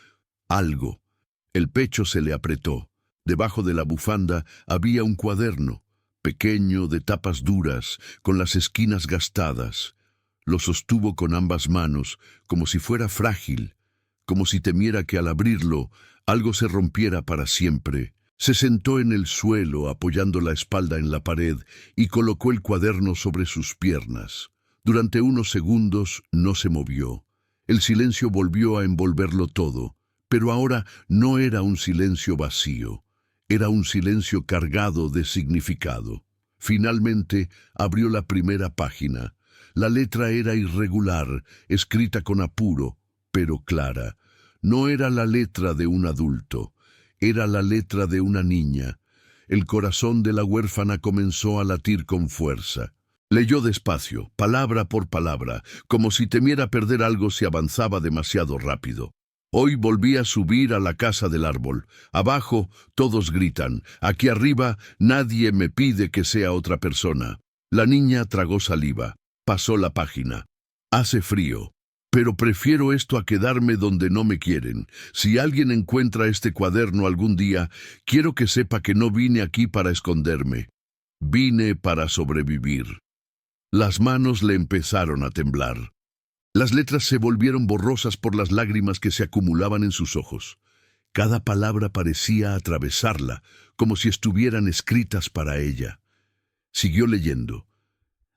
algo. El pecho se le apretó. Debajo de la bufanda había un cuaderno, pequeño, de tapas duras, con las esquinas gastadas. Lo sostuvo con ambas manos, como si fuera frágil, como si temiera que al abrirlo algo se rompiera para siempre. Se sentó en el suelo, apoyando la espalda en la pared, y colocó el cuaderno sobre sus piernas. Durante unos segundos no se movió. El silencio volvió a envolverlo todo, pero ahora no era un silencio vacío, era un silencio cargado de significado. Finalmente abrió la primera página. La letra era irregular, escrita con apuro, pero clara. No era la letra de un adulto, era la letra de una niña. El corazón de la huérfana comenzó a latir con fuerza. Leyó despacio, palabra por palabra, como si temiera perder algo si avanzaba demasiado rápido. Hoy volví a subir a la casa del árbol. Abajo todos gritan. Aquí arriba nadie me pide que sea otra persona. La niña tragó saliva. Pasó la página. Hace frío. Pero prefiero esto a quedarme donde no me quieren. Si alguien encuentra este cuaderno algún día, quiero que sepa que no vine aquí para esconderme. Vine para sobrevivir. Las manos le empezaron a temblar. Las letras se volvieron borrosas por las lágrimas que se acumulaban en sus ojos. Cada palabra parecía atravesarla, como si estuvieran escritas para ella. Siguió leyendo.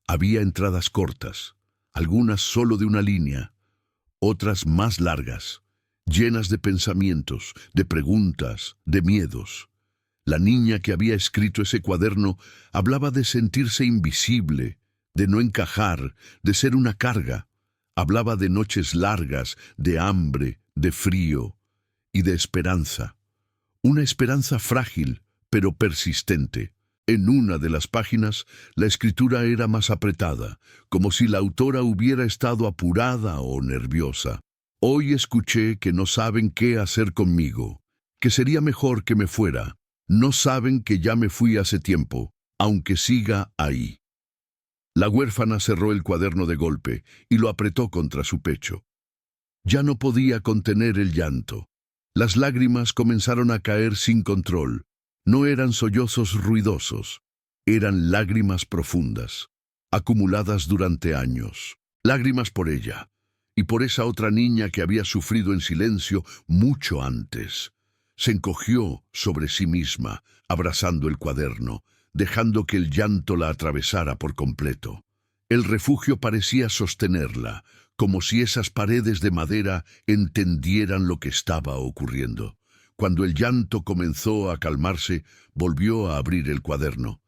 Había entradas cortas, algunas solo de una línea, otras más largas, llenas de pensamientos, de preguntas, de miedos. La niña que había escrito ese cuaderno hablaba de sentirse invisible, de no encajar, de ser una carga. Hablaba de noches largas, de hambre, de frío y de esperanza. Una esperanza frágil, pero persistente. En una de las páginas, la escritura era más apretada, como si la autora hubiera estado apurada o nerviosa. Hoy escuché que no saben qué hacer conmigo, que sería mejor que me fuera. No saben que ya me fui hace tiempo, aunque siga ahí. La huérfana cerró el cuaderno de golpe y lo apretó contra su pecho. Ya no podía contener el llanto. Las lágrimas comenzaron a caer sin control. No eran sollozos ruidosos, eran lágrimas profundas, acumuladas durante años. Lágrimas por ella y por esa otra niña que había sufrido en silencio mucho antes. Se encogió sobre sí misma, abrazando el cuaderno, dejando que el llanto la atravesara por completo. El refugio parecía sostenerla, como si esas paredes de madera entendieran lo que estaba ocurriendo. Cuando el llanto comenzó a calmarse, volvió a abrir el cuaderno.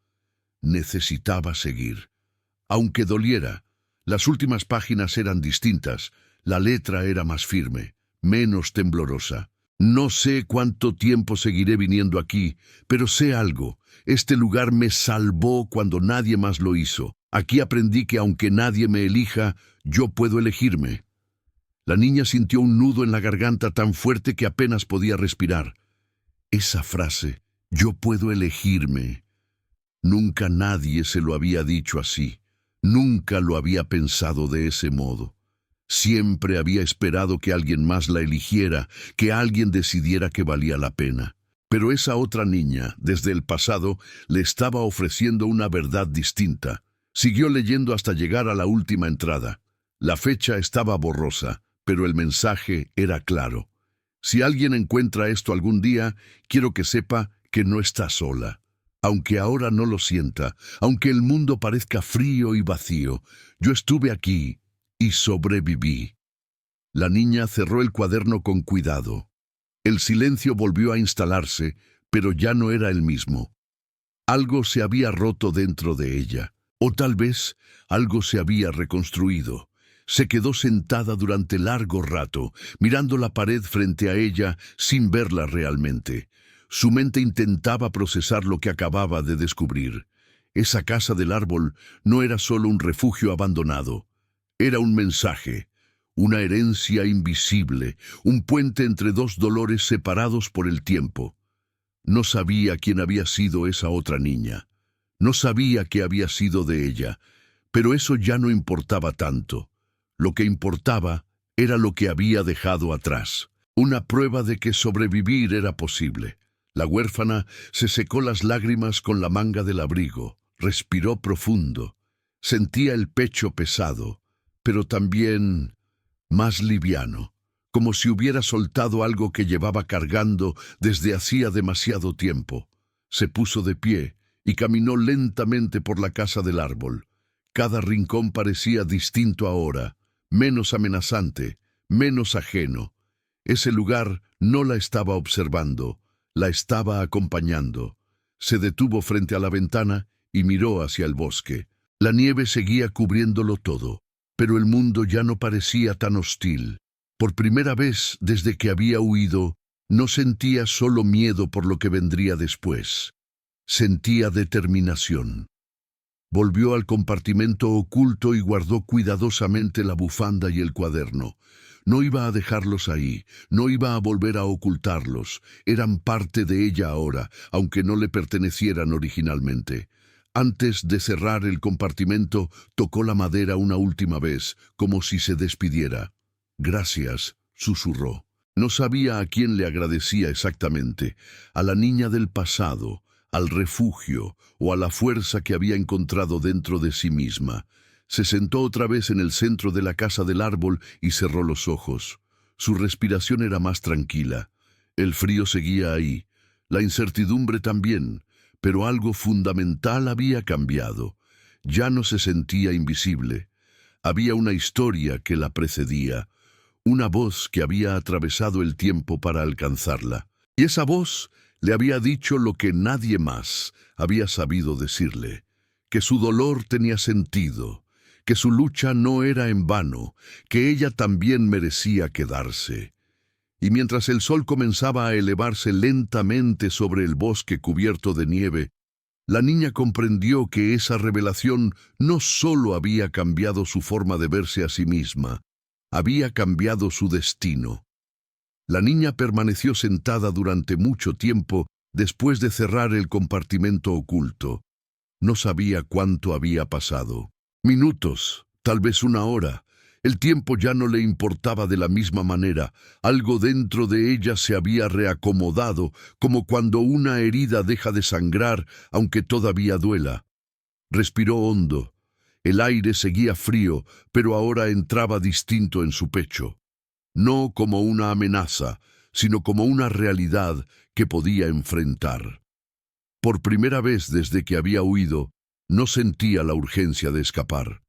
Necesitaba seguir. Aunque doliera, las últimas páginas eran distintas, la letra era más firme, menos temblorosa. No sé cuánto tiempo seguiré viniendo aquí, pero sé algo. Este lugar me salvó cuando nadie más lo hizo. Aquí aprendí que aunque nadie me elija, yo puedo elegirme. La niña sintió un nudo en la garganta tan fuerte que apenas podía respirar. Esa frase, yo puedo elegirme. Nunca nadie se lo había dicho así. Nunca lo había pensado de ese modo. Siempre había esperado que alguien más la eligiera, que alguien decidiera que valía la pena. Pero esa otra niña, desde el pasado, le estaba ofreciendo una verdad distinta. Siguió leyendo hasta llegar a la última entrada. La fecha estaba borrosa, pero el mensaje era claro. Si alguien encuentra esto algún día, quiero que sepa que no está sola. Aunque ahora no lo sienta, aunque el mundo parezca frío y vacío, yo estuve aquí y sobreviví. La niña cerró el cuaderno con cuidado. El silencio volvió a instalarse, pero ya no era el mismo. Algo se había roto dentro de ella, o tal vez algo se había reconstruido. Se quedó sentada durante largo rato, mirando la pared frente a ella sin verla realmente. Su mente intentaba procesar lo que acababa de descubrir. Esa casa del árbol no era solo un refugio abandonado. Era un mensaje, una herencia invisible, un puente entre dos dolores separados por el tiempo. No sabía quién había sido esa otra niña. No sabía qué había sido de ella, pero eso ya no importaba tanto. Lo que importaba era lo que había dejado atrás, una prueba de que sobrevivir era posible. La huérfana se secó las lágrimas con la manga del abrigo, respiró profundo, sentía el pecho pesado, pero también más liviano, como si hubiera soltado algo que llevaba cargando desde hacía demasiado tiempo. Se puso de pie y caminó lentamente por la casa del árbol. Cada rincón parecía distinto ahora, menos amenazante, menos ajeno. Ese lugar no la estaba observando, la estaba acompañando. Se detuvo frente a la ventana y miró hacia el bosque. La nieve seguía cubriéndolo todo, pero el mundo ya no parecía tan hostil. Por primera vez desde que había huido, no sentía solo miedo por lo que vendría después. Sentía determinación. Volvió al compartimento oculto y guardó cuidadosamente la bufanda y el cuaderno. No iba a dejarlos ahí, no iba a volver a ocultarlos. Eran parte de ella ahora, aunque no le pertenecieran originalmente. Antes de cerrar el compartimento, tocó la madera una última vez, como si se despidiera. «Gracias», susurró. No sabía a quién le agradecía exactamente, a la niña del pasado, al refugio o a la fuerza que había encontrado dentro de sí misma. Se sentó otra vez en el centro de la casa del árbol y cerró los ojos. Su respiración era más tranquila. El frío seguía ahí, la incertidumbre también, pero algo fundamental había cambiado. Ya no se sentía invisible. Había una historia que la precedía, una voz que había atravesado el tiempo para alcanzarla. Y esa voz le había dicho lo que nadie más había sabido decirle, que su dolor tenía sentido, que su lucha no era en vano, que ella también merecía quedarse. Y mientras el sol comenzaba a elevarse lentamente sobre el bosque cubierto de nieve, la niña comprendió que esa revelación no solo había cambiado su forma de verse a sí misma, había cambiado su destino. La niña permaneció sentada durante mucho tiempo después de cerrar el compartimento oculto. No sabía cuánto había pasado. Minutos, tal vez una hora. El tiempo ya no le importaba de la misma manera. Algo dentro de ella se había reacomodado, como cuando una herida deja de sangrar, aunque todavía duela. Respiró hondo. El aire seguía frío, pero ahora entraba distinto en su pecho. No como una amenaza, sino como una realidad que podía enfrentar. Por primera vez desde que había huido, no sentía la urgencia de escapar.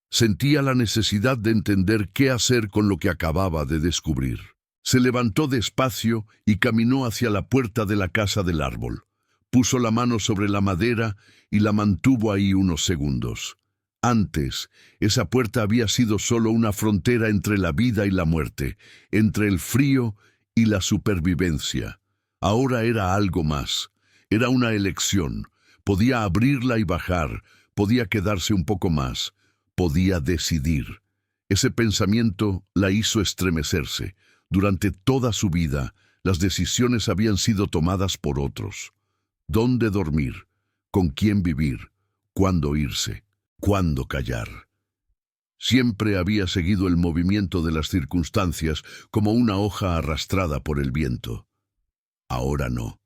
Sentía la necesidad de entender qué hacer con lo que acababa de descubrir. Se levantó despacio y caminó hacia la puerta de la casa del árbol. Puso la mano sobre la madera y la mantuvo ahí unos segundos. Antes, esa puerta había sido solo una frontera entre la vida y la muerte, entre el frío y la supervivencia. Ahora era algo más. Era una elección. Podía abrirla y bajar, podía quedarse un poco más, podía decidir. Ese pensamiento la hizo estremecerse. Durante toda su vida, las decisiones habían sido tomadas por otros. ¿Dónde dormir? ¿Con quién vivir? ¿Cuándo irse? ¿Cuándo callar? Siempre había seguido el movimiento de las circunstancias como una hoja arrastrada por el viento. Ahora no.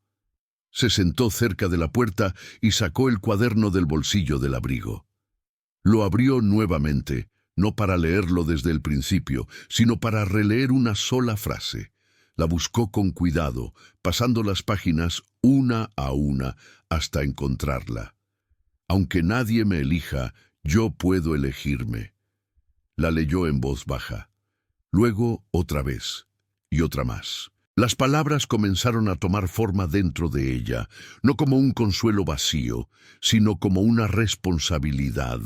Se sentó cerca de la puerta y sacó el cuaderno del bolsillo del abrigo. Lo abrió nuevamente, no para leerlo desde el principio, sino para releer una sola frase. La buscó con cuidado, pasando las páginas una a una hasta encontrarla. Aunque nadie me elija, yo puedo elegirme. La leyó en voz baja. Luego otra vez, y otra más. Las palabras comenzaron a tomar forma dentro de ella, no como un consuelo vacío, sino como una responsabilidad.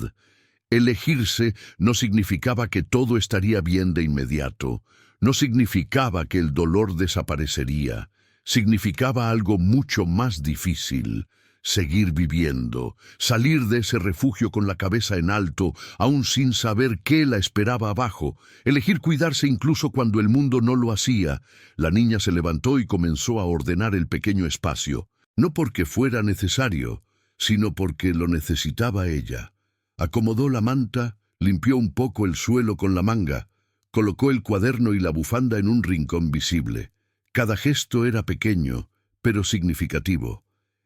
Elegirse no significaba que todo estaría bien de inmediato, no significaba que el dolor desaparecería, significaba algo mucho más difícil: seguir viviendo, salir de ese refugio con la cabeza en alto, aún sin saber qué la esperaba abajo, elegir cuidarse incluso cuando el mundo no lo hacía. La niña se levantó y comenzó a ordenar el pequeño espacio, no porque fuera necesario, sino porque lo necesitaba ella. Acomodó la manta, limpió un poco el suelo con la manga, colocó el cuaderno y la bufanda en un rincón visible. Cada gesto era pequeño, pero significativo.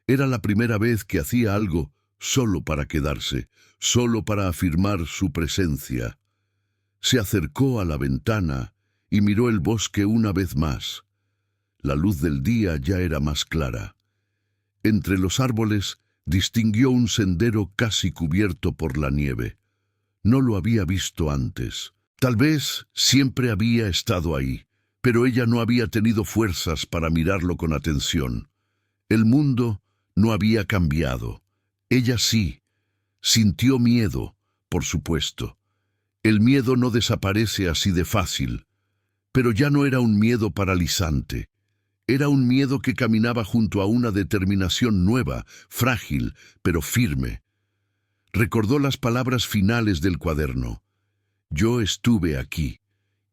Era la primera vez que hacía algo solo para quedarse, solo para afirmar su presencia. Se acercó a la ventana y miró el bosque una vez más. La luz del día ya era más clara. Entre los árboles distinguió un sendero casi cubierto por la nieve. No lo había visto antes. Tal vez siempre había estado ahí, pero ella no había tenido fuerzas para mirarlo con atención. El mundo no había cambiado. Ella sí. Sintió miedo, por supuesto. El miedo no desaparece así de fácil, pero ya no era un miedo paralizante. Era un miedo que caminaba junto a una determinación nueva, frágil, pero firme. Recordó las palabras finales del cuaderno. Yo estuve aquí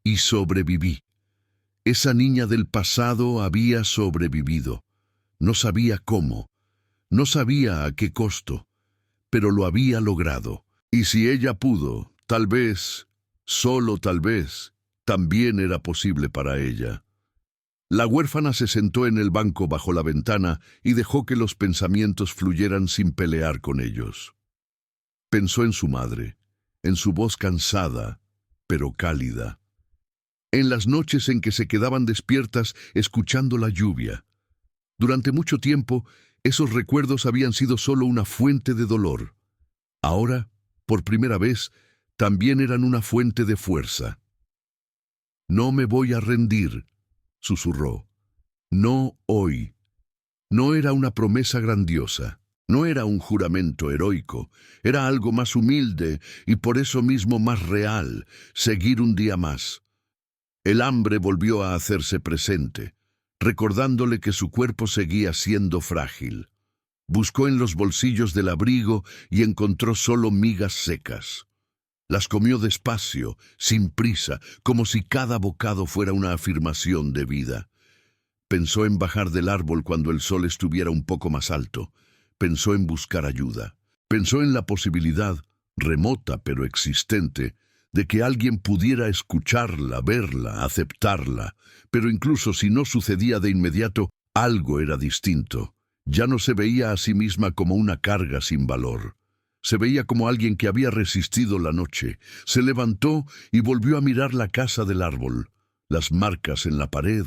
y sobreviví. Esa niña del pasado había sobrevivido. No sabía cómo, no sabía a qué costo, pero lo había logrado. Y si ella pudo, tal vez, solo tal vez, también era posible para ella. La huérfana se sentó en el banco bajo la ventana y dejó que los pensamientos fluyeran sin pelear con ellos. Pensó en su madre, en su voz cansada, pero cálida. En las noches en que se quedaban despiertas escuchando la lluvia. Durante mucho tiempo, esos recuerdos habían sido solo una fuente de dolor. Ahora, por primera vez, también eran una fuente de fuerza. No me voy a rendir, susurró. No hoy. No era una promesa grandiosa. No era un juramento heroico, era algo más humilde y por eso mismo más real, seguir un día más. El hambre volvió a hacerse presente, recordándole que su cuerpo seguía siendo frágil. Buscó en los bolsillos del abrigo y encontró solo migas secas. Las comió despacio, sin prisa, como si cada bocado fuera una afirmación de vida. Pensó en bajar del árbol cuando el sol estuviera un poco más alto. Pensó en buscar ayuda. Pensó en la posibilidad, remota pero existente, de que alguien pudiera escucharla, verla, aceptarla. Pero incluso si no sucedía de inmediato, algo era distinto. Ya no se veía a sí misma como una carga sin valor. Se veía como alguien que había resistido la noche. Se levantó y volvió a mirar la casa del árbol, las marcas en la pared,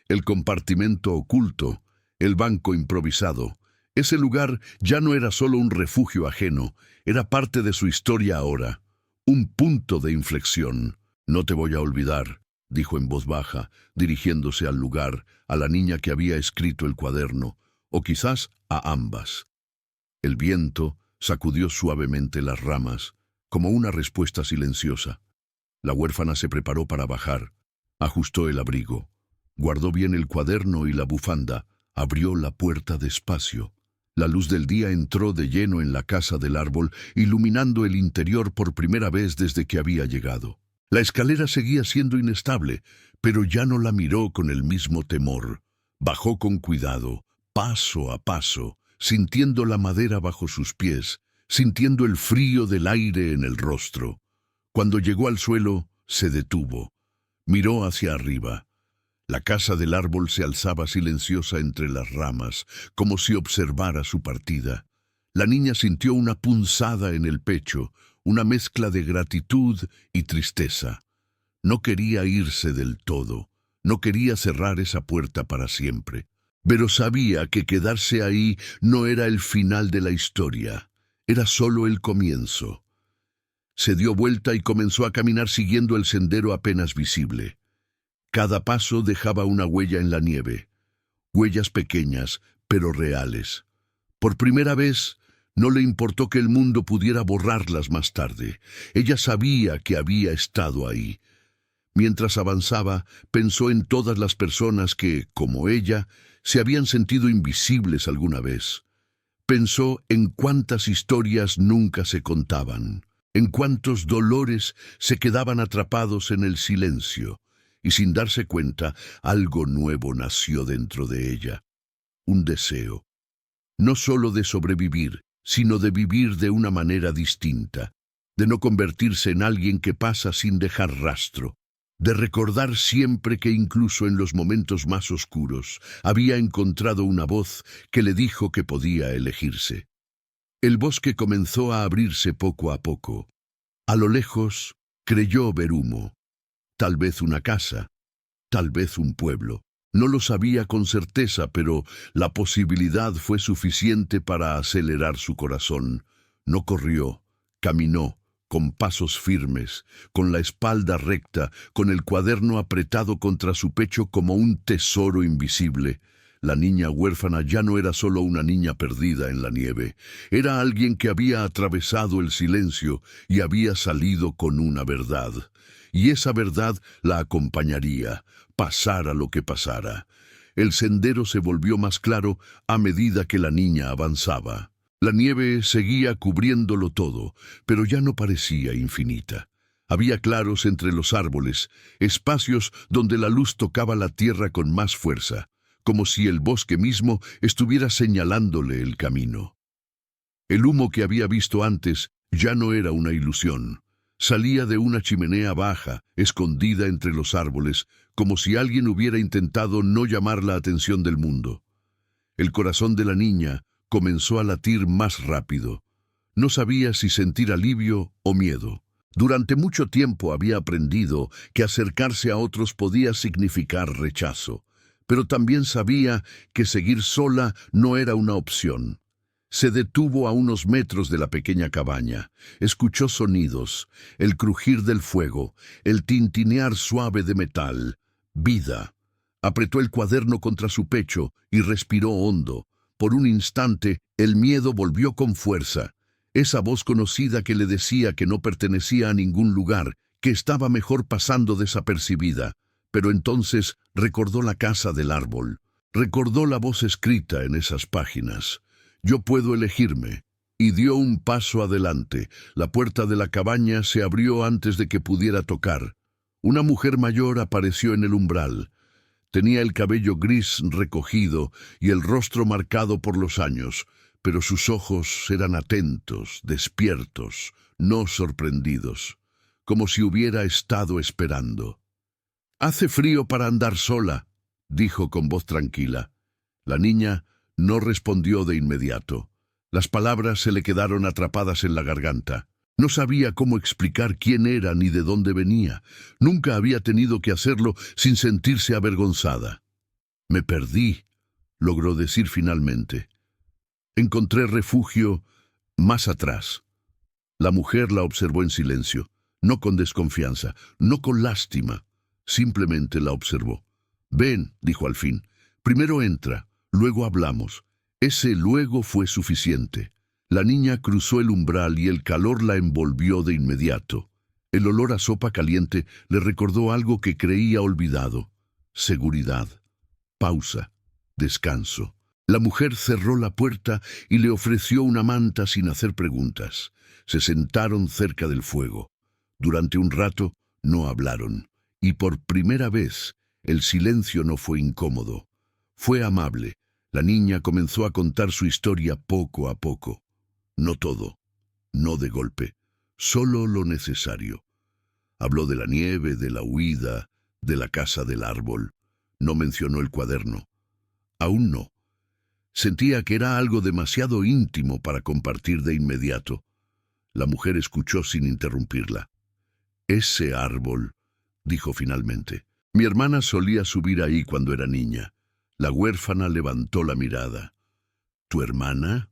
el compartimento oculto, el banco improvisado. Ese lugar ya no era solo un refugio ajeno, era parte de su historia ahora, un punto de inflexión. «No te voy a olvidar», dijo en voz baja, dirigiéndose al lugar, a la niña que había escrito el cuaderno, o quizás a ambas. El viento sacudió suavemente las ramas, como una respuesta silenciosa. La huérfana se preparó para bajar, ajustó el abrigo, guardó bien el cuaderno y la bufanda, abrió la puerta despacio. La luz del día entró de lleno en la casa del árbol, iluminando el interior por primera vez desde que había llegado. La escalera seguía siendo inestable, pero ya no la miró con el mismo temor. Bajó con cuidado, paso a paso, sintiendo la madera bajo sus pies, sintiendo el frío del aire en el rostro. Cuando llegó al suelo, se detuvo. Miró hacia arriba. La casa del árbol se alzaba silenciosa entre las ramas, como si observara su partida. La niña sintió una punzada en el pecho, una mezcla de gratitud y tristeza. No quería irse del todo, no quería cerrar esa puerta para siempre, pero sabía que quedarse ahí no era el final de la historia, era solo el comienzo. Se dio vuelta y comenzó a caminar siguiendo el sendero apenas visible. Cada paso dejaba una huella en la nieve, huellas pequeñas, pero reales. Por primera vez, no le importó que el mundo pudiera borrarlas más tarde. Ella sabía que había estado ahí. Mientras avanzaba, pensó en todas las personas que, como ella, se habían sentido invisibles alguna vez. Pensó en cuántas historias nunca se contaban, en cuántos dolores se quedaban atrapados en el silencio. Y sin darse cuenta, algo nuevo nació dentro de ella. Un deseo, no solo de sobrevivir, sino de vivir de una manera distinta, de no convertirse en alguien que pasa sin dejar rastro, de recordar siempre que incluso en los momentos más oscuros había encontrado una voz que le dijo que podía elegirse. El bosque comenzó a abrirse poco a poco. A lo lejos, creyó ver humo. Tal vez una casa, tal vez un pueblo. No lo sabía con certeza, pero la posibilidad fue suficiente para acelerar su corazón. No corrió, caminó, con pasos firmes, con la espalda recta, con el cuaderno apretado contra su pecho como un tesoro invisible. La niña huérfana ya no era solo una niña perdida en la nieve. Era alguien que había atravesado el silencio y había salido con una verdad. Y esa verdad la acompañaría, pasara lo que pasara. El sendero se volvió más claro a medida que la niña avanzaba. La nieve seguía cubriéndolo todo, pero ya no parecía infinita. Había claros entre los árboles, espacios donde la luz tocaba la tierra con más fuerza, como si el bosque mismo estuviera señalándole el camino. El humo que había visto antes ya no era una ilusión. Salía de una chimenea baja, escondida entre los árboles, como si alguien hubiera intentado no llamar la atención del mundo. El corazón de la niña comenzó a latir más rápido. No sabía si sentir alivio o miedo. Durante mucho tiempo había aprendido que acercarse a otros podía significar rechazo, pero también sabía que seguir sola no era una opción. Se detuvo a unos metros de la pequeña cabaña. Escuchó sonidos, el crujir del fuego, el tintinear suave de metal. Vida. Apretó el cuaderno contra su pecho y respiró hondo. Por un instante, el miedo volvió con fuerza. Esa voz conocida que le decía que no pertenecía a ningún lugar, que estaba mejor pasando desapercibida. Pero entonces recordó la casa del árbol. Recordó la voz escrita en esas páginas. Yo puedo elegirme. Y dio un paso adelante. La puerta de la cabaña se abrió antes de que pudiera tocar. Una mujer mayor apareció en el umbral. Tenía el cabello gris recogido y el rostro marcado por los años, pero sus ojos eran atentos, despiertos, no sorprendidos, como si hubiera estado esperando. «Hace frío para andar sola», dijo con voz tranquila. La niña no respondió de inmediato. Las palabras se le quedaron atrapadas en la garganta. No sabía cómo explicar quién era ni de dónde venía. Nunca había tenido que hacerlo sin sentirse avergonzada. «Me perdí», logró decir finalmente. «Encontré refugio más atrás». La mujer la observó en silencio, no con desconfianza, no con lástima. Simplemente la observó. «Ven», dijo al fin. «Primero entra, luego hablamos». Ese luego fue suficiente. La niña cruzó el umbral y el calor la envolvió de inmediato. El olor a sopa caliente le recordó algo que creía olvidado. Seguridad. Pausa. Descanso. La mujer cerró la puerta y le ofreció una manta sin hacer preguntas. Se sentaron cerca del fuego. Durante un rato no hablaron. Y por primera vez el silencio no fue incómodo. Fue amable. La niña comenzó a contar su historia poco a poco. No todo, no de golpe, solo lo necesario. Habló de la nieve, de la huida, de la casa del árbol. No mencionó el cuaderno. Aún no. Sentía que era algo demasiado íntimo para compartir de inmediato. La mujer escuchó sin interrumpirla. «Ese árbol», dijo finalmente. «Mi hermana solía subir ahí cuando era niña». La huérfana levantó la mirada. «¿Tu hermana?»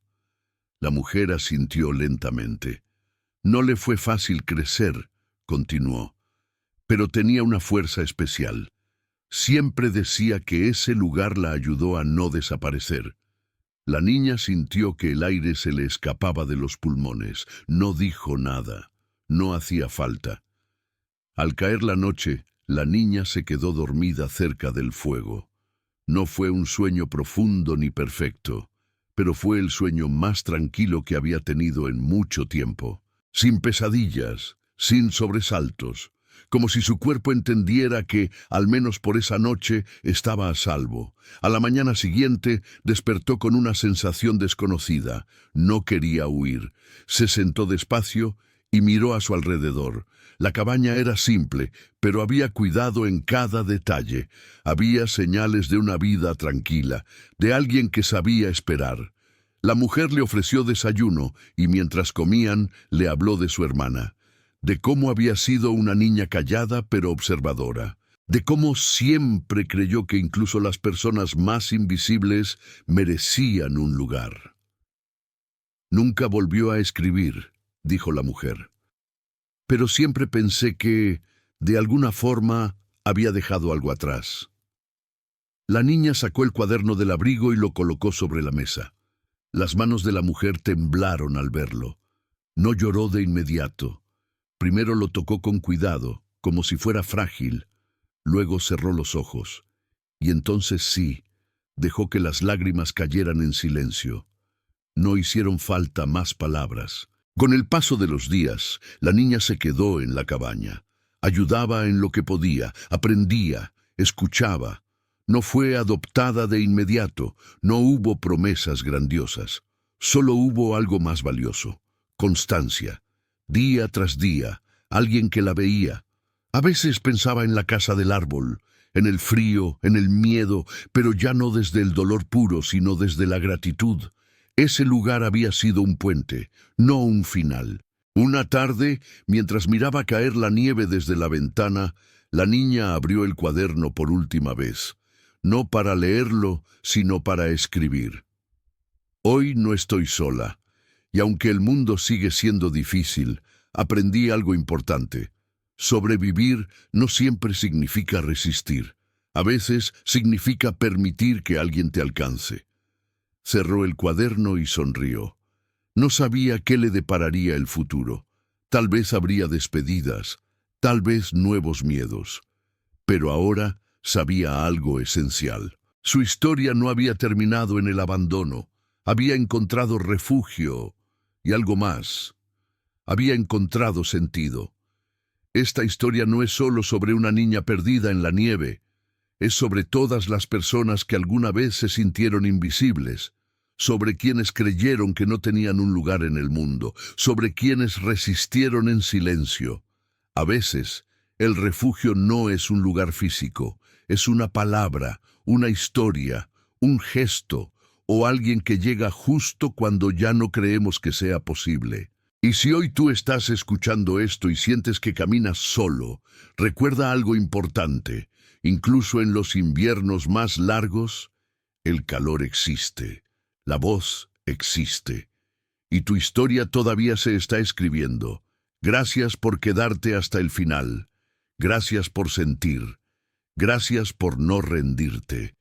La mujer asintió lentamente. «No le fue fácil crecer», continuó, «pero tenía una fuerza especial. Siempre decía que ese lugar la ayudó a no desaparecer». La niña sintió que el aire se le escapaba de los pulmones. No dijo nada. No hacía falta. Al caer la noche, la niña se quedó dormida cerca del fuego. No fue un sueño profundo ni perfecto, pero fue el sueño más tranquilo que había tenido en mucho tiempo. Sin pesadillas, sin sobresaltos, como si su cuerpo entendiera que, al menos por esa noche, estaba a salvo. A la mañana siguiente despertó con una sensación desconocida. No quería huir. Se sentó despacio y miró a su alrededor. La cabaña era simple, pero había cuidado en cada detalle. Había señales de una vida tranquila, de alguien que sabía esperar. La mujer le ofreció desayuno y mientras comían le habló de su hermana, de cómo había sido una niña callada pero observadora, de cómo siempre creyó que incluso las personas más invisibles merecían un lugar. «Nunca volvió a escribir», dijo la mujer. «Pero siempre pensé que, de alguna forma, había dejado algo atrás». La niña sacó el cuaderno del abrigo y lo colocó sobre la mesa. Las manos de la mujer temblaron al verlo. No lloró de inmediato. Primero lo tocó con cuidado, como si fuera frágil. Luego cerró los ojos. Y entonces sí, dejó que las lágrimas cayeran en silencio. No hicieron falta más palabras. Con el paso de los días, la niña se quedó en la cabaña. Ayudaba en lo que podía, aprendía, escuchaba. No fue adoptada de inmediato, no hubo promesas grandiosas. Solo hubo algo más valioso: constancia. Día tras día, alguien que la veía. A veces pensaba en la casa del árbol, en el frío, en el miedo, pero ya no desde el dolor puro, sino desde la gratitud. Ese lugar había sido un puente, no un final. Una tarde, mientras miraba caer la nieve desde la ventana, la niña abrió el cuaderno por última vez, no para leerlo, sino para escribir. «Hoy no estoy sola, y aunque el mundo sigue siendo difícil, aprendí algo importante. Sobrevivir no siempre significa resistir. A veces significa permitir que alguien te alcance». Cerró el cuaderno y sonrió. No sabía qué le depararía el futuro. Tal vez habría despedidas, tal vez nuevos miedos. Pero ahora sabía algo esencial. Su historia no había terminado en el abandono. Había encontrado refugio y algo más. Había encontrado sentido. Esta historia no es solo sobre una niña perdida en la nieve. Es sobre todas las personas que alguna vez se sintieron invisibles, sobre quienes creyeron que no tenían un lugar en el mundo, sobre quienes resistieron en silencio. A veces, el refugio no es un lugar físico, es una palabra, una historia, un gesto o alguien que llega justo cuando ya no creemos que sea posible. Y si hoy tú estás escuchando esto y sientes que caminas solo, recuerda algo importante. Incluso en los inviernos más largos, el calor existe, la voz existe, y tu historia todavía se está escribiendo. Gracias por quedarte hasta el final. Gracias por sentir. Gracias por no rendirte.